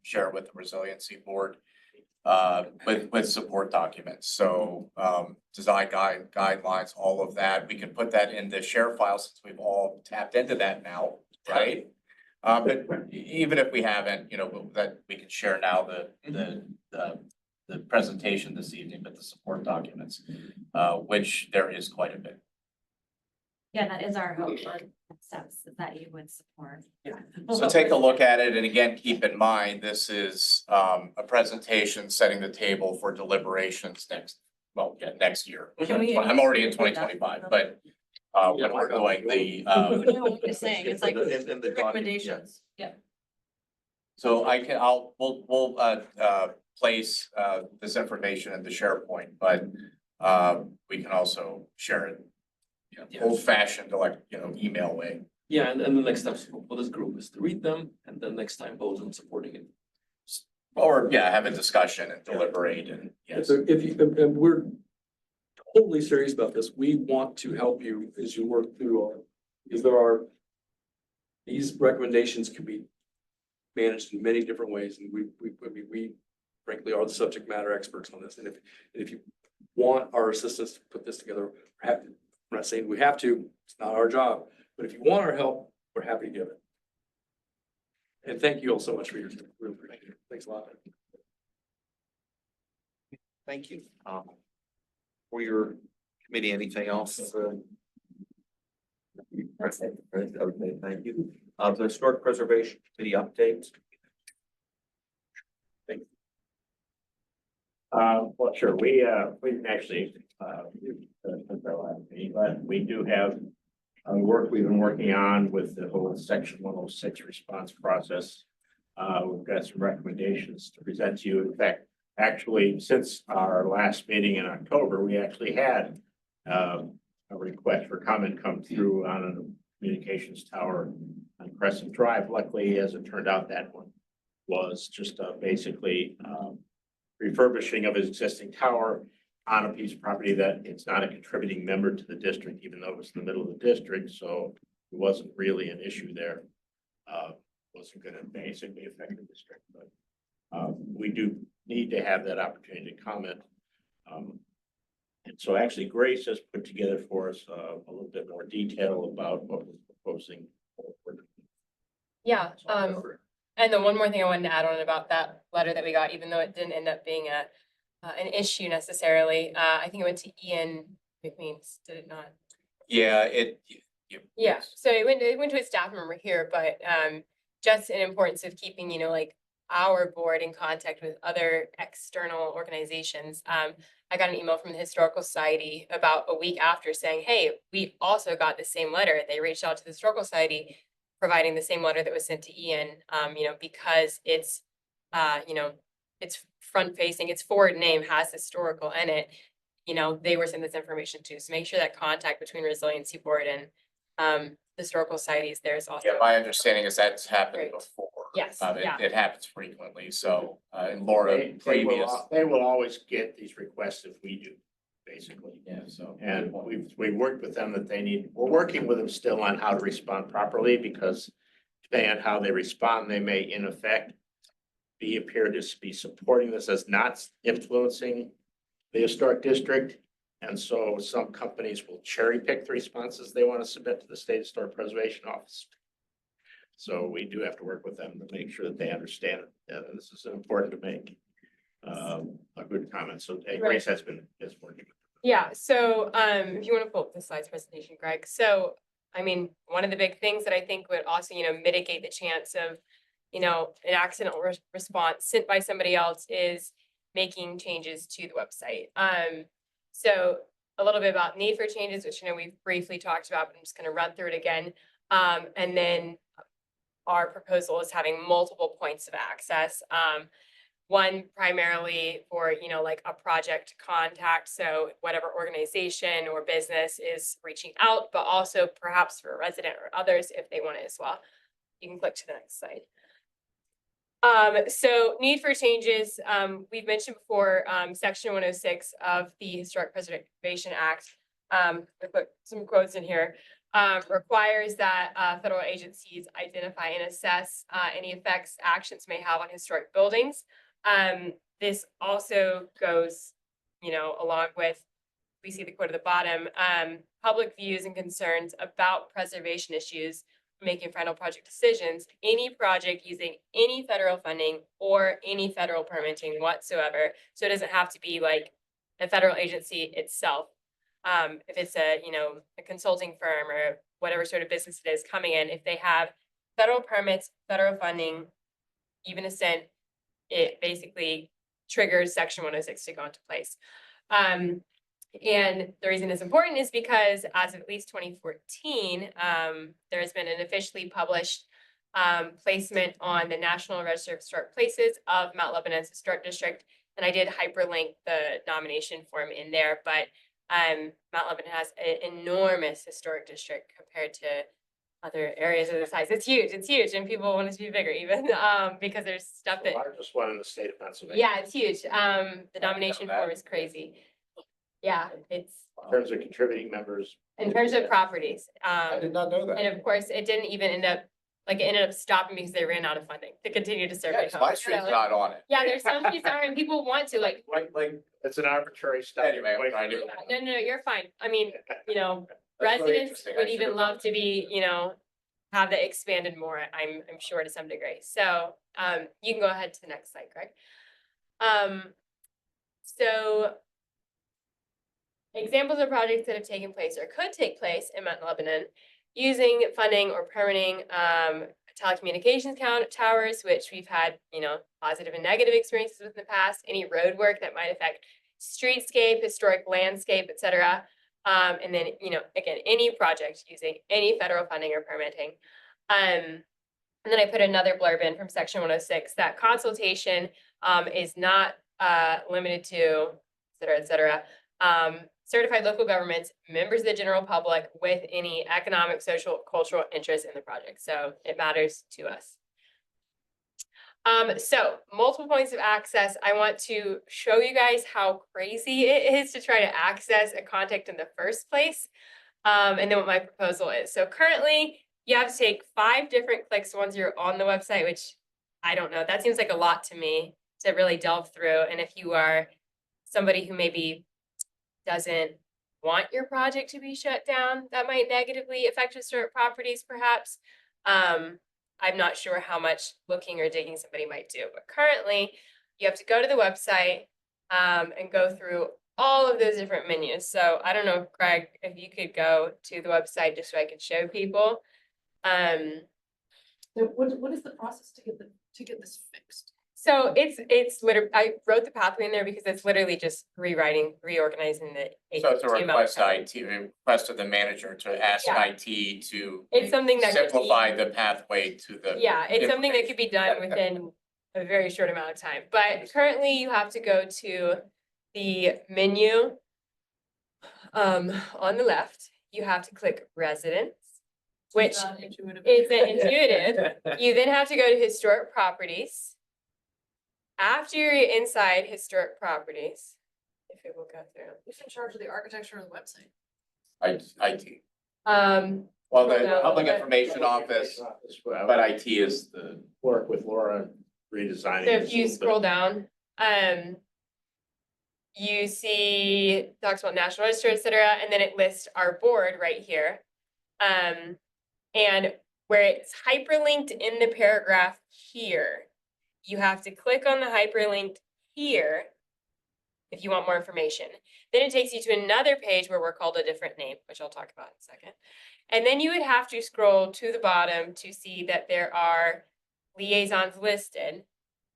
share it with the Resiliency Board with support documents. So design guidelines, all of that. We can put that in the share file since we've all tapped into that now, right? But even if we haven't, that we can share now the presentation this evening, but the support documents, which there is quite a bit. Yeah, that is our hope for steps that you would support. So take a look at it, and again, keep in mind, this is a presentation setting the table for deliberations next year. Can we- I'm already in 2025, but when we're doing the No, I'm just saying, it's like In the recommendations. so we'll place this information in the SharePoint, but we can also share it old fashioned, email way. Yeah, and the next steps for this group is to read them and then next time vote on supporting it. Or, have a discussion and deliberate and, yes. So and we're totally serious about this. We want to help you as you work through because these recommendations can be managed in many different ways. And we frankly are the subject matter experts on this. And if you want our assistance to put this together, I'm not saying we have to, it's not our job, but if you want our help, we're happy to give it. And thank you all so much for your time. Really appreciate it. Thanks a lot. Thank you. For your committee, anything else? Okay, thank you. The Historic Preservation Committee updates. Well, sure, we can actually, since our last meeting, but we do have work we've been working on with the whole section 106 response process. We've got some recommendations to present to you. In fact, actually, since our last meeting in October, we actually had a request for comment come through on a communications tower on Crescent Drive. Luckily, as it turned out, that one was just basically refurbishing of his existing tower on a piece of property that it's not a contributing member to the district, even though it was in the middle of the district. So it wasn't really an issue there. Wasn't going to basically affect the district, but we do need to have that opportunity to comment. And so actually Grace has put together for us a little bit more detail about what we're proposing. Yeah, and then one more thing I wanted to add on about that letter that we got, even though it didn't end up being an issue necessarily, I think it went to Ian McMeans, did it not? Yeah, Yeah, so it went to a staff member here, but just an importance of keeping, like our board in contact with other external organizations. I got an email from the Historical Society about a week after saying, hey, we also got the same letter. They reached out to the Historical Society, providing the same letter that was sent to Ian, because it's, it's front facing, its forward name has historical in it. They were sent this information too. So make sure that contact between Resiliency Board and Historical Societies, there's also. Yeah, my understanding is that's happened Great. before. Yes, yeah. It happens frequently, so, and Laura, previous. They will always get these requests if we do, basically. Yeah, so. And we've worked with them that we're working with them still on how to respond properly, because depending on how they respond, they may in effect appear to be supporting this as not influencing the historic district. And so some companies will cherry pick the responses they want to submit to the State Historic Preservation Office. So we do have to work with them to make sure that they understand it. This is important to make a good comment. So Grace is working. Yeah, so if you want to pull up the slides presentation, Greg. So, one of the big things that I think would also, mitigate the chance of, an accidental response sent by somebody else is making changes to the website. So a little bit about need for changes, which we've briefly talked about, but I'm just going to run through it again. And then our proposal is having multiple points of access. One primarily for, like a project contact. So whatever organization or business is reaching out, but also perhaps for a resident or others if they want it as well. You can click to the next slide. So need for changes, we've mentioned before, section 106 of the Historic Preservation Act, I put some quotes in here, requires that federal agencies identify and assess any effects actions may have on historic buildings. This also goes, along with, we see the quote at the bottom, public views and concerns about preservation issues, making final project decisions, any project using any federal funding or any federal permitting whatsoever. So it doesn't have to be like a federal agency itself. If it's a consulting firm or whatever sort of business it is coming in, if they have federal permits, federal funding, even a cent, it basically triggers section 106 to go into place. And the reason it's important is because as of at least 2014, there has been an officially published placement on the National Register of Historic Places of Mount Lebanon's Historic District. And I did hyperlink the nomination form in there, but Mount Lebanon has an enormous historic district compared to other areas of the size. It's huge, and people want it to be bigger even because there's stuff that. The largest one in the state of Pennsylvania. Yeah, it's huge. The nomination form is crazy. Yeah, it's. In terms of contributing members. In terms of properties. I did not know that. And of course, it didn't even end up, it ended up stopping because they ran out of funding to continue to survey. Yes, my street's not on it. Yeah, there's some streets aren't, and people want to Like, it's an arbitrary study. Anyway, I'm trying to- No, you're fine. That's really Residents interesting. I would should even have love to be, have that expanded more, I'm sure to some degree. So, you can go ahead to the next slide, Greg. So examples of projects that have taken place or could take place in Mount Lebanon using funding or permitting, telecommunications towers, which we've had, positive and negative experiences with in the past, any road work that might affect streetscape, historic landscape, etc. And then, again, any project using any federal funding or permitting. And then I put another blurb in from section 106 that consultation is not limited to, et cetera, certified local governments, members of the general public with any economic, social, cultural interest in the project. So it matters to us. So multiple points of access. I want to show you guys how crazy it is to try to access a contact in the first place. And then what my proposal is. So currently you have to take 5 different clicks once you're on the website, which I don't know. That seems like a lot to me to really delve through. And if you are somebody who maybe doesn't want your project to be shut down, that might negatively affect historic properties, perhaps. I'm not sure how much looking or digging somebody might do, but currently you have to go to the website and go through all of those different menus. So I don't know, Greg, if you could go to the website just so I can show people. So what is the process to get this fixed? So it's literally, I wrote the pathway in there because it's literally just reorganizing the So it's a HTML request code. IT, a request of the manager to ask Yeah. IT to It's something that could be- simplify the pathway to the. Yeah, it's something that could be done within a very short amount of time, but currently you have to go to the menu. On the left, you have to click residence, which Intuitive. is intuitive. You then have to go to historic properties. After you're inside historic properties, if it will go through. Who's in charge of the architecture of the website? IT. Scroll Well, the down a public little bit. information office, but IT is the. Work with Laura redesigning. So if this you a little bit. scroll down, you see, talks about National Register, et cetera, and then it lists our board right here. And where it's hyperlinked in the paragraph here, you have to click on the hyperlink here if you want more information. Then it takes you to another page where we're called a different name, which I'll talk about in a second. And then you would have to scroll to the bottom to see that there are liaisons listed,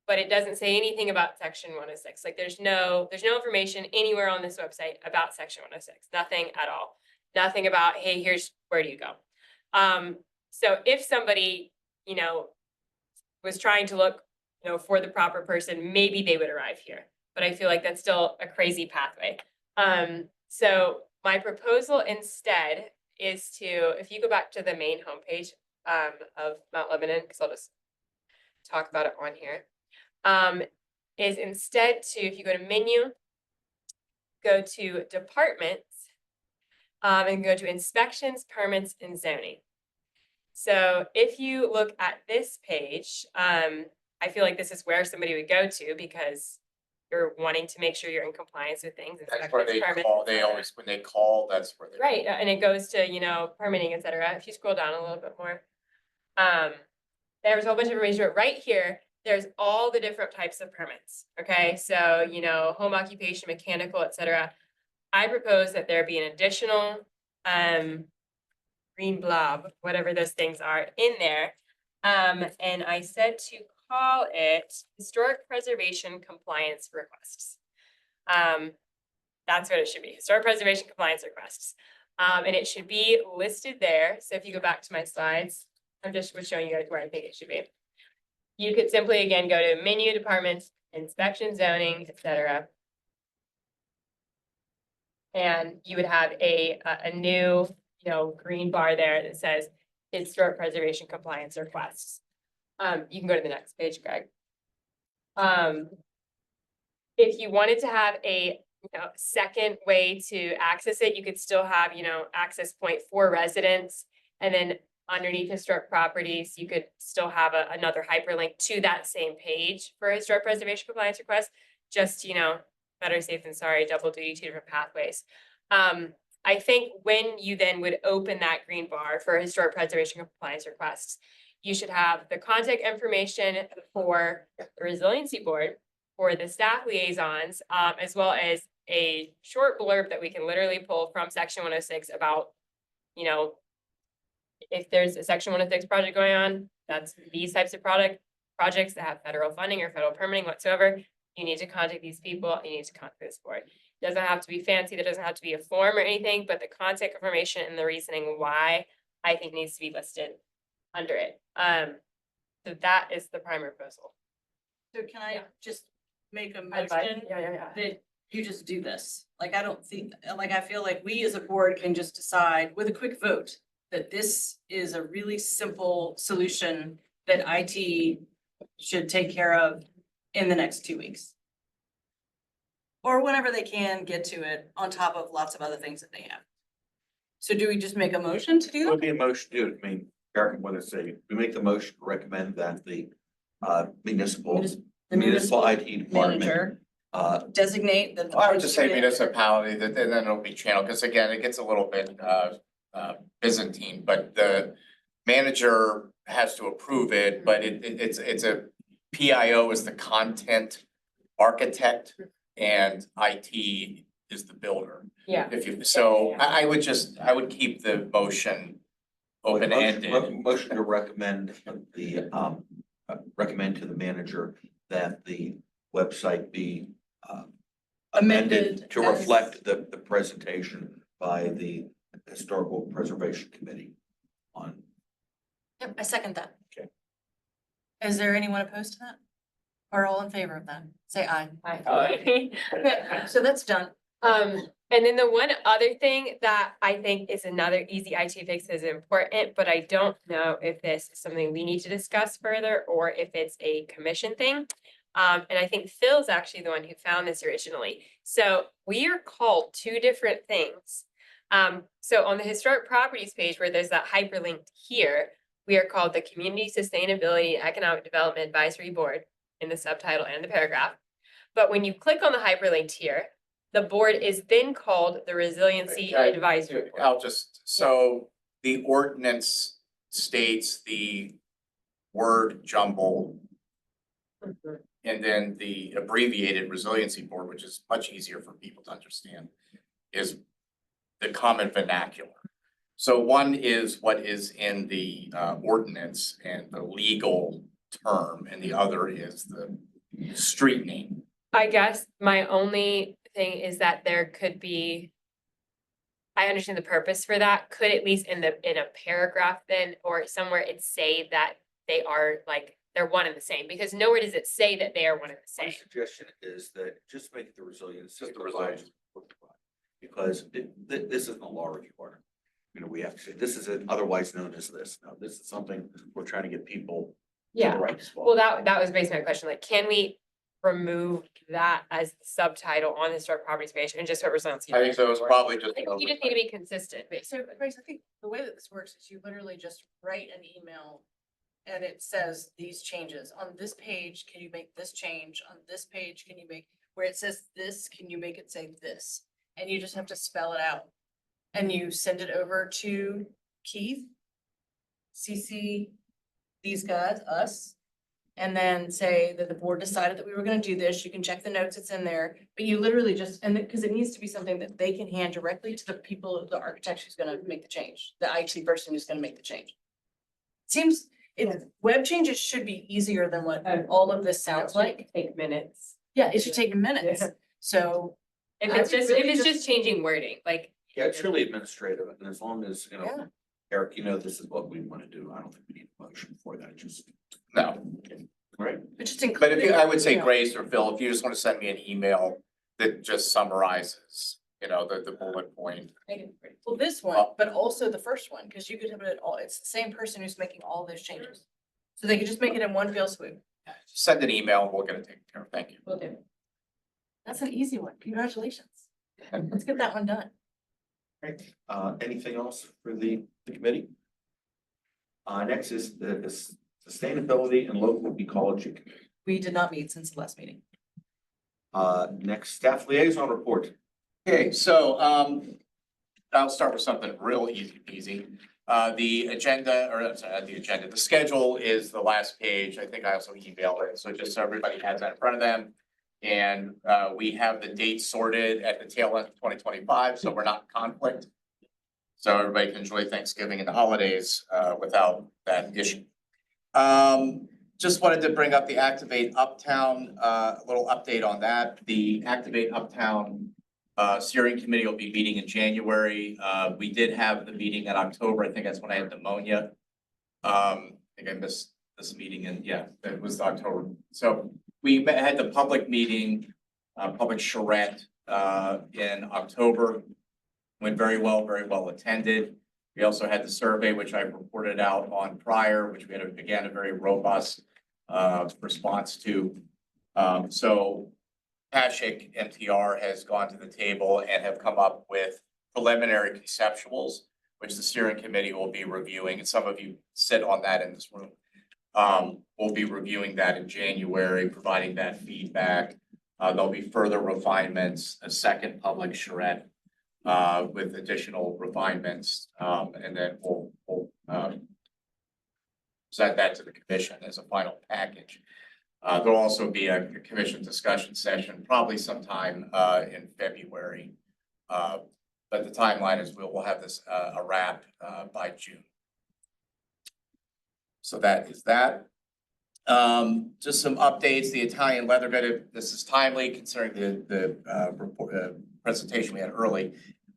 but it doesn't say anything about section 106. Like there's no information anywhere on this website about section 106, nothing at all. Nothing about, hey, here's where do you go? So if somebody, was trying to look, for the proper person, maybe they would arrive here, but I feel like that's still a crazy pathway. So my proposal instead is to, if you go back to the main homepage of Mount Lebanon, because I'll just talk about it on here, is instead to, if you go to menu, go to departments, and go to inspections, permits, and zoning. So if you look at this page, I feel like this is where somebody would go to because you're wanting to make sure you're in compliance with things. That's where they inspections, permits, call, et they cetera. always, when they call, that's where they. Right, and it goes to, permitting, et cetera. If you scroll down a little bit more, there's a whole bunch of information, but right here, there's all the different types of permits. Okay, so, home occupation, mechanical, et cetera. I propose that there be an additional, green blob, whatever those things are in there. And I said to call it historic preservation compliance requests. That's what it should be, historic preservation compliance requests. And it should be listed there. So if you go back to my slides, I'm just showing you guys where I think it should be. You could simply, again, go to menu, departments, inspection, zoning, et cetera. And you would have a new, green bar there that says historic preservation compliance requests. You can go to the next page, Greg. If you wanted to have a second way to access it, you could still have, access point for residents. And then underneath historic properties, you could still have another hyperlink to that same page for historic preservation compliance requests. Just, better safe than sorry, double duty, two different pathways. I think when you then would open that green bar for historic preservation compliance requests, you should have the contact information for the Resiliency Board, for the staff liaisons, as well as a short blurb that we can literally pull from section 106 about, if there's a section 106 project going on, that's these types of projects that have federal funding or federal permitting whatsoever. You need to contact these people, you need to contact this board. It doesn't have to be fancy, there doesn't have to be a form or anything, but the contact information and the reasoning why I think needs to be listed under it. So that is the primary proposal. So can I Yeah. just make a Advice? motion Yeah. that you just do this? Like, I don't think, like, I feel like we as a board can just decide with a quick vote that this is a really simple solution that IT should take care of in the next 2 weeks. Or whenever they can get to it, on top of lots of other things that they have. So do we just make a motion to do It that? would be a motion to, Eric, what I say, we make the motion to recommend that the municipal The IT department. Manager designate the. I would just say municipality, that then it'll be channeled, because again, it gets a little bit Byzantine, but the manager has to approve it, but it's a PIO is the content architect and IT is the builder. Yeah. I would keep the motion open-ended. Motion to recommend recommend to the manager that the website be Amended to as- reflect the presentation by the Historical Preservation Committee on. Yep, I second that. Okay. Is there anyone opposed to that? Or all in favor of that? Say aye. Aye. Okay, so that's done. And then the one other thing that I think is another easy IT fix is important, but I don't know if this is something we need to discuss further or if it's a commission thing. And I think Phil's actually the one who found this originally. So we are called two different things. So on the historic properties page where there's that hyperlink here, we are called the Community Sustainability and Economic Development Advisory Board in the subtitle and the paragraph. But when you click on the hyperlinked here, the board is then called the Resiliency Advisory Board. I'll just, so the ordinance states the word jumble Mhm. and then the abbreviated Resiliency Board, which is much easier for people to understand, is the common vernacular. So one is what is in the ordinance and the legal term, and the other is the street name. I guess my only thing is that there could be. I understand the purpose for that, could at least in a paragraph then, or somewhere it say that they are like, they're one and the same, because nowhere does it say that they are one and the My same. suggestion is that just make it the resilience. Just the resilience. Because this isn't a law review order. You know, we have to say, this is otherwise known as this. Now, this is something we're trying to get people to the Yeah, right spot. well, that was basically my question, like, can we remove that as the subtitle on the historic properties page and just put Resiliency? I think so, it's probably just. I think you just need to be consistent, So Grace, I think the way that this works is you literally just write an email and it says these changes. On this page, can you make this change? On this page, can you make, where it says this, can you make it say this? And you just have to spell it out. And you send it over to Keith, CC these guys, us, and then say that the board decided that we were gonna do this. You can check the notes, it's in there. But you literally just, and because it needs to be something that they can hand directly to the people, the architect who's gonna make the change, the IT person who's gonna make the change. Seems, if web changes should be easier than what all of this sounds like. Take minutes. Yeah, it should take minutes. Yeah. So If I it's would just, really if it's just- just changing wording, like. Yeah, it's really administrative, and as long as, you Yeah. know, Eric, you know, this is what we want to do. I don't think we need a motion for that, just. No, Right. But just but if include you, it, I would say you know. Grace or Phil, if you just want to send me an email that just summarizes, you know, the bullet point. Well, this one, but also the first one, because you could have it all, it's the same person who's making all those changes. So they could just make it in one fell swoop. Just send an email and we'll get it taken care of. Thank you. Will do. That's an easy one. Congratulations. Let's get that one done. Great. Anything else for the committee? Next is the Sustainability and Local Ecology Committee. We did not meet since the last meeting. Next, staff liaison report. Okay, so I'll start with something real easy peasy. The agenda, or sorry, not the agenda, the schedule is the last page. I think I also emailed it, so just so everybody has that in front of them. And we have the dates sorted at the tail end of 2025, so we're not in conflict. So everybody can enjoy Thanksgiving and the holidays without that issue. Just wanted to bring up the Activate Uptown, a little update on that. The Activate Uptown steering committee will be meeting in January. We did have the meeting in October. I think that's when I had pneumonia. I think I missed this meeting, and yeah, it was October. So we had the public meeting, public charrette in October. Went very well attended. We also had the survey, which I reported out on prior, which we had, again, a very robust response to. So Paschik MTR has gone to the table and have come up with preliminary conceptuals, which the steering committee will be reviewing, and some of you sit on that in this room. We'll be reviewing that in January, providing that feedback. There'll be further refinements, a second public charrette with additional refinements, and then we'll present that to the commission as a final package. There'll also be a commission discussion session, probably sometime in February. But the timeline is we'll have this a wrap by June. So that is that. Just some updates, the Italian leather bed, this is timely considering the presentation we had early.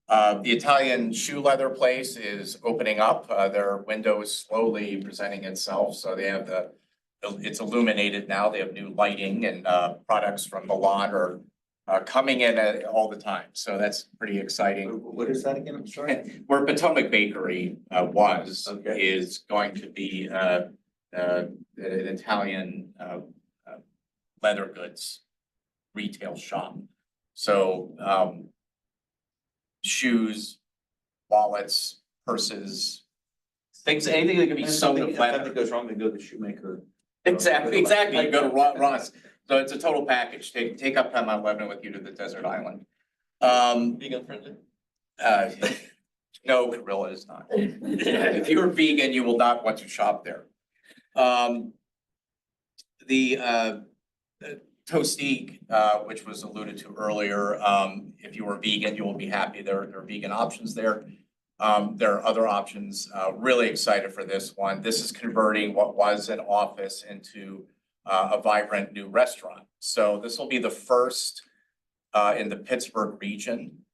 The Italian shoe leather place is opening up, their window is slowly presenting itself, so they have it's illuminated now, they have new lighting and products from Milan are coming in all the time, so that's pretty exciting. What is that again? I'm sorry. Where Potomac Bakery was, Okay. is going to be an Italian leather goods retail shop. So shoes, wallets, purses, things, anything that can be sewn of If something leather. goes wrong, they go to the shoemaker. Exactly. You go to Ross. So it's a total package. Take up time on Lebanon with you to the desert island. Vegan friendly? No, Gorilla is not. If you're vegan, you will not want to shop there. The Toastique, which was alluded to earlier, if you were vegan, you will be happy. There are vegan options there. There are other options. Really excited for this one. This is converting what was an office into a vibrant new restaurant. So this will be the first in the Pittsburgh region.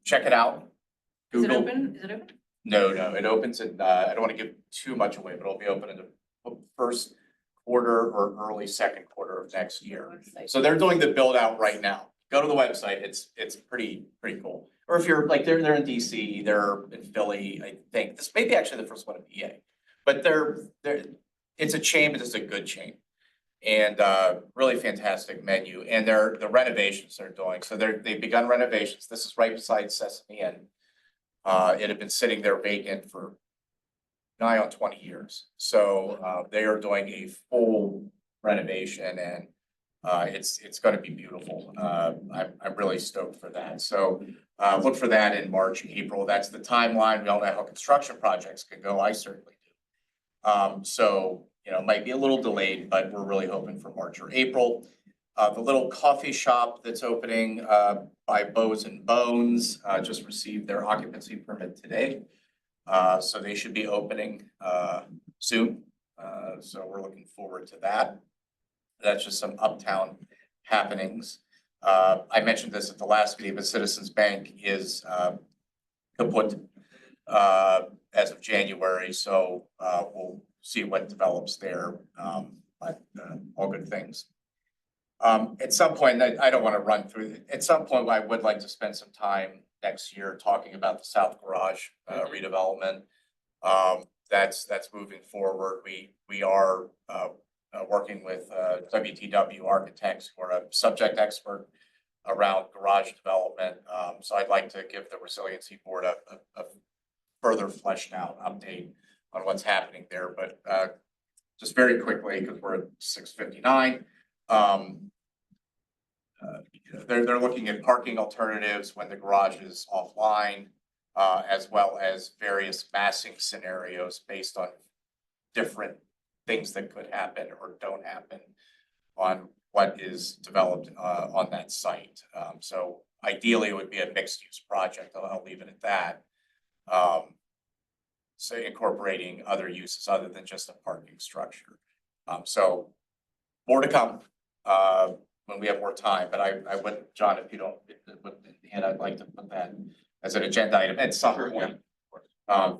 Check it out. Is it Google. open? Is it open? No, it opens in, I don't want to give too much away, but it'll be open in the first quarter or early second quarter of next year. So they're doing the build out right now. Go to the website. It's pretty cool. Or if you're like, they're in DC, they're in Philly, I think. This may be actually the first one in PA. But it's a chain, but it's a good chain. And really fantastic menu. And the renovations they're doing. So they've begun renovations. This is right beside Sesame Inn. It had been sitting there vacant for nigh on 20 years. So they are doing a full renovation and it's going to be beautiful. I'm really stoked for that. So look for that in March, April. That's the timeline. We all know how construction projects can go. I certainly do. So, you know, it might be a little delayed, but we're really hoping for March or April. The little coffee shop that's opening by Bows and Bones just received their occupancy permit today. So they should be opening soon. So we're looking forward to that. That's just some uptown happenings. I mentioned this at the last meeting, but Citizens Bank is kaput as of January. So we'll see what develops there. But all good things. At some point, I don't want to run through. At some point, I would like to spend some time next year talking about the South Garage redevelopment. That's moving forward. We are working with WTW architects who are a subject expert around garage development. So I'd like to give the Resiliency Board a further fleshed out update on what's happening there. But just very quickly, because we're at 6:59. They're looking at parking alternatives when the garage is offline, as well as various massing scenarios based on different things that could happen or don't happen on what is developed on that site. So ideally, it would be a mixed-use project. I'll leave it at that. So incorporating other uses other than just a parking structure. So more to come when we have more time. But I would, John, if you don't, and I'd like to put that as an agenda item at some point.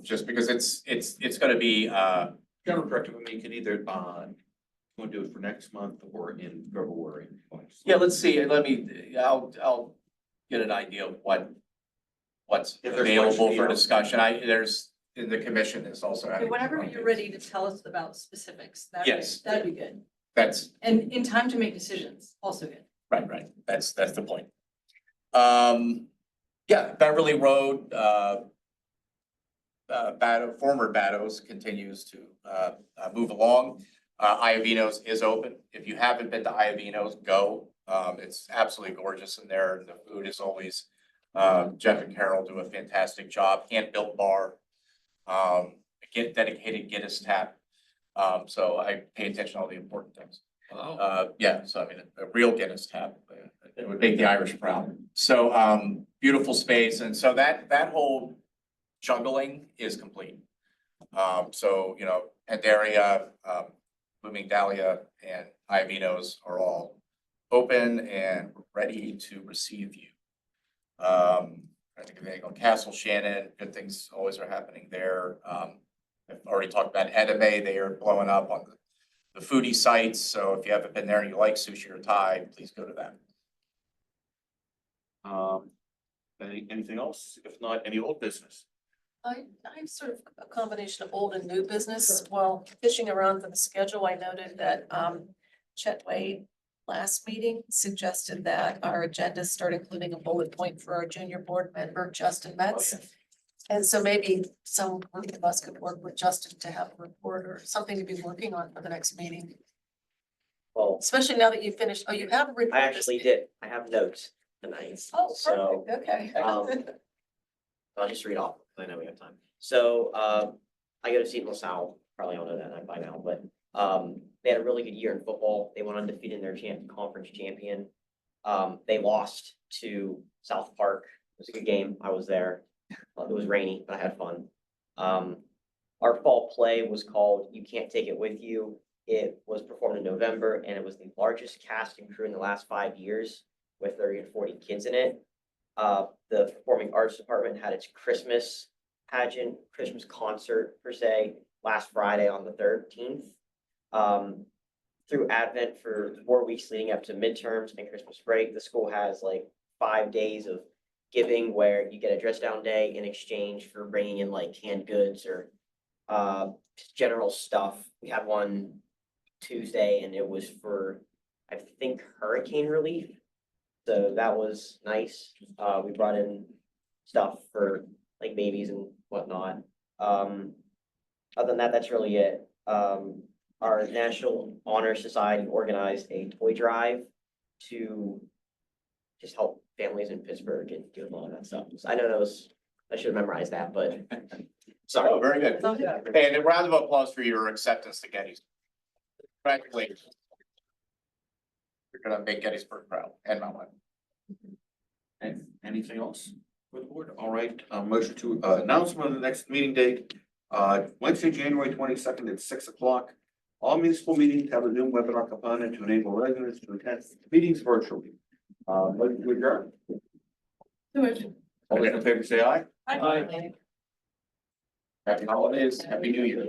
Just because it's going to be. General directive, I mean, you can either want to do it for next month or in February. Yeah, let's see. I'll get an idea of what's If there's available much, for yeah. discussion. In the commission is also. having Whenever some you're updates. ready to tell us about specifics, Yes. that'd be good. That's And in time to make decisions, also good. right. That's the point. Yeah, Beverly Road, former Bados continues to move along. Iovino's is open. If you haven't been to Iovino's, go. It's absolutely gorgeous in there. The food is always, Jeff and Carol do a fantastic job. Hand-built bar, dedicated Guinness tap. So I pay attention to all the important things. Wow. Yeah, so I mean, a real Guinness tap, it would make the Irish proud. So, beautiful space. And so that whole juggling is complete. So, you know, Pandaria, Blooming Dahlia and Iavino's are all open and ready to receive you. I think of anything on Castle Shannon, good things always are happening there. I've already talked about Edame, they are blowing up on the foodie sites, so if you haven't been there and you like sushi or Thai, please go to them. Anything else? If not, any old business? I'm sort of a combination of old and new business. While fishing around for the schedule, I noted that Chet Wade last meeting suggested that our agendas start including a bullet point for our junior board member, Justin Metz. And so maybe some group of us could work with Justin to have a report or something to be working on for the next meeting. Well, Especially now that you finished, oh, you have a report. I this actually meeting. did. I have notes tonight. Oh, So, perfect, okay. I'll just read off, because I know we have time. So, I go to Seton LaSalle, probably all know that by now, but, they had a really good year in football. They went undefeated in their conference champion. They lost to South Park. It was a good game. I was there. It was rainy, but I had fun. Our fall play was called You Can't Take It With You. It was performed in November, and it was the largest cast and crew in the last 5 years with 30 to 40 kids in it. The Performing Arts Department had its Christmas pageant, Christmas concert per se, last Friday on the 13th. Through Advent for 4 weeks leading up to midterms and Christmas break, the school has like 5 days of giving where you get a dress down day in exchange for bringing in like canned goods or just general stuff. We had one Tuesday and it was for, I think, hurricane relief. So that was nice. We brought in stuff for like babies and whatnot. Other than that, that's really it. Our National Honor Society organized a toy drive to just help families in Pittsburgh and do a lot of that stuff. So I know I should have memorized that, but sorry. Oh, very good. And a round of applause for your acceptance to Gettysburg. Congratulations. You're gonna make Gettysburg proud and Mount Lebanon. Anything else for the board? All right, motion to announcement of the next meeting date, Wednesday, January 22nd at 6 o'clock. All municipal meetings have a Zoom webinar component to enable residents to attend meetings virtually. Motion to adjourn. All those in favor say aye. Happy holidays, happy new year.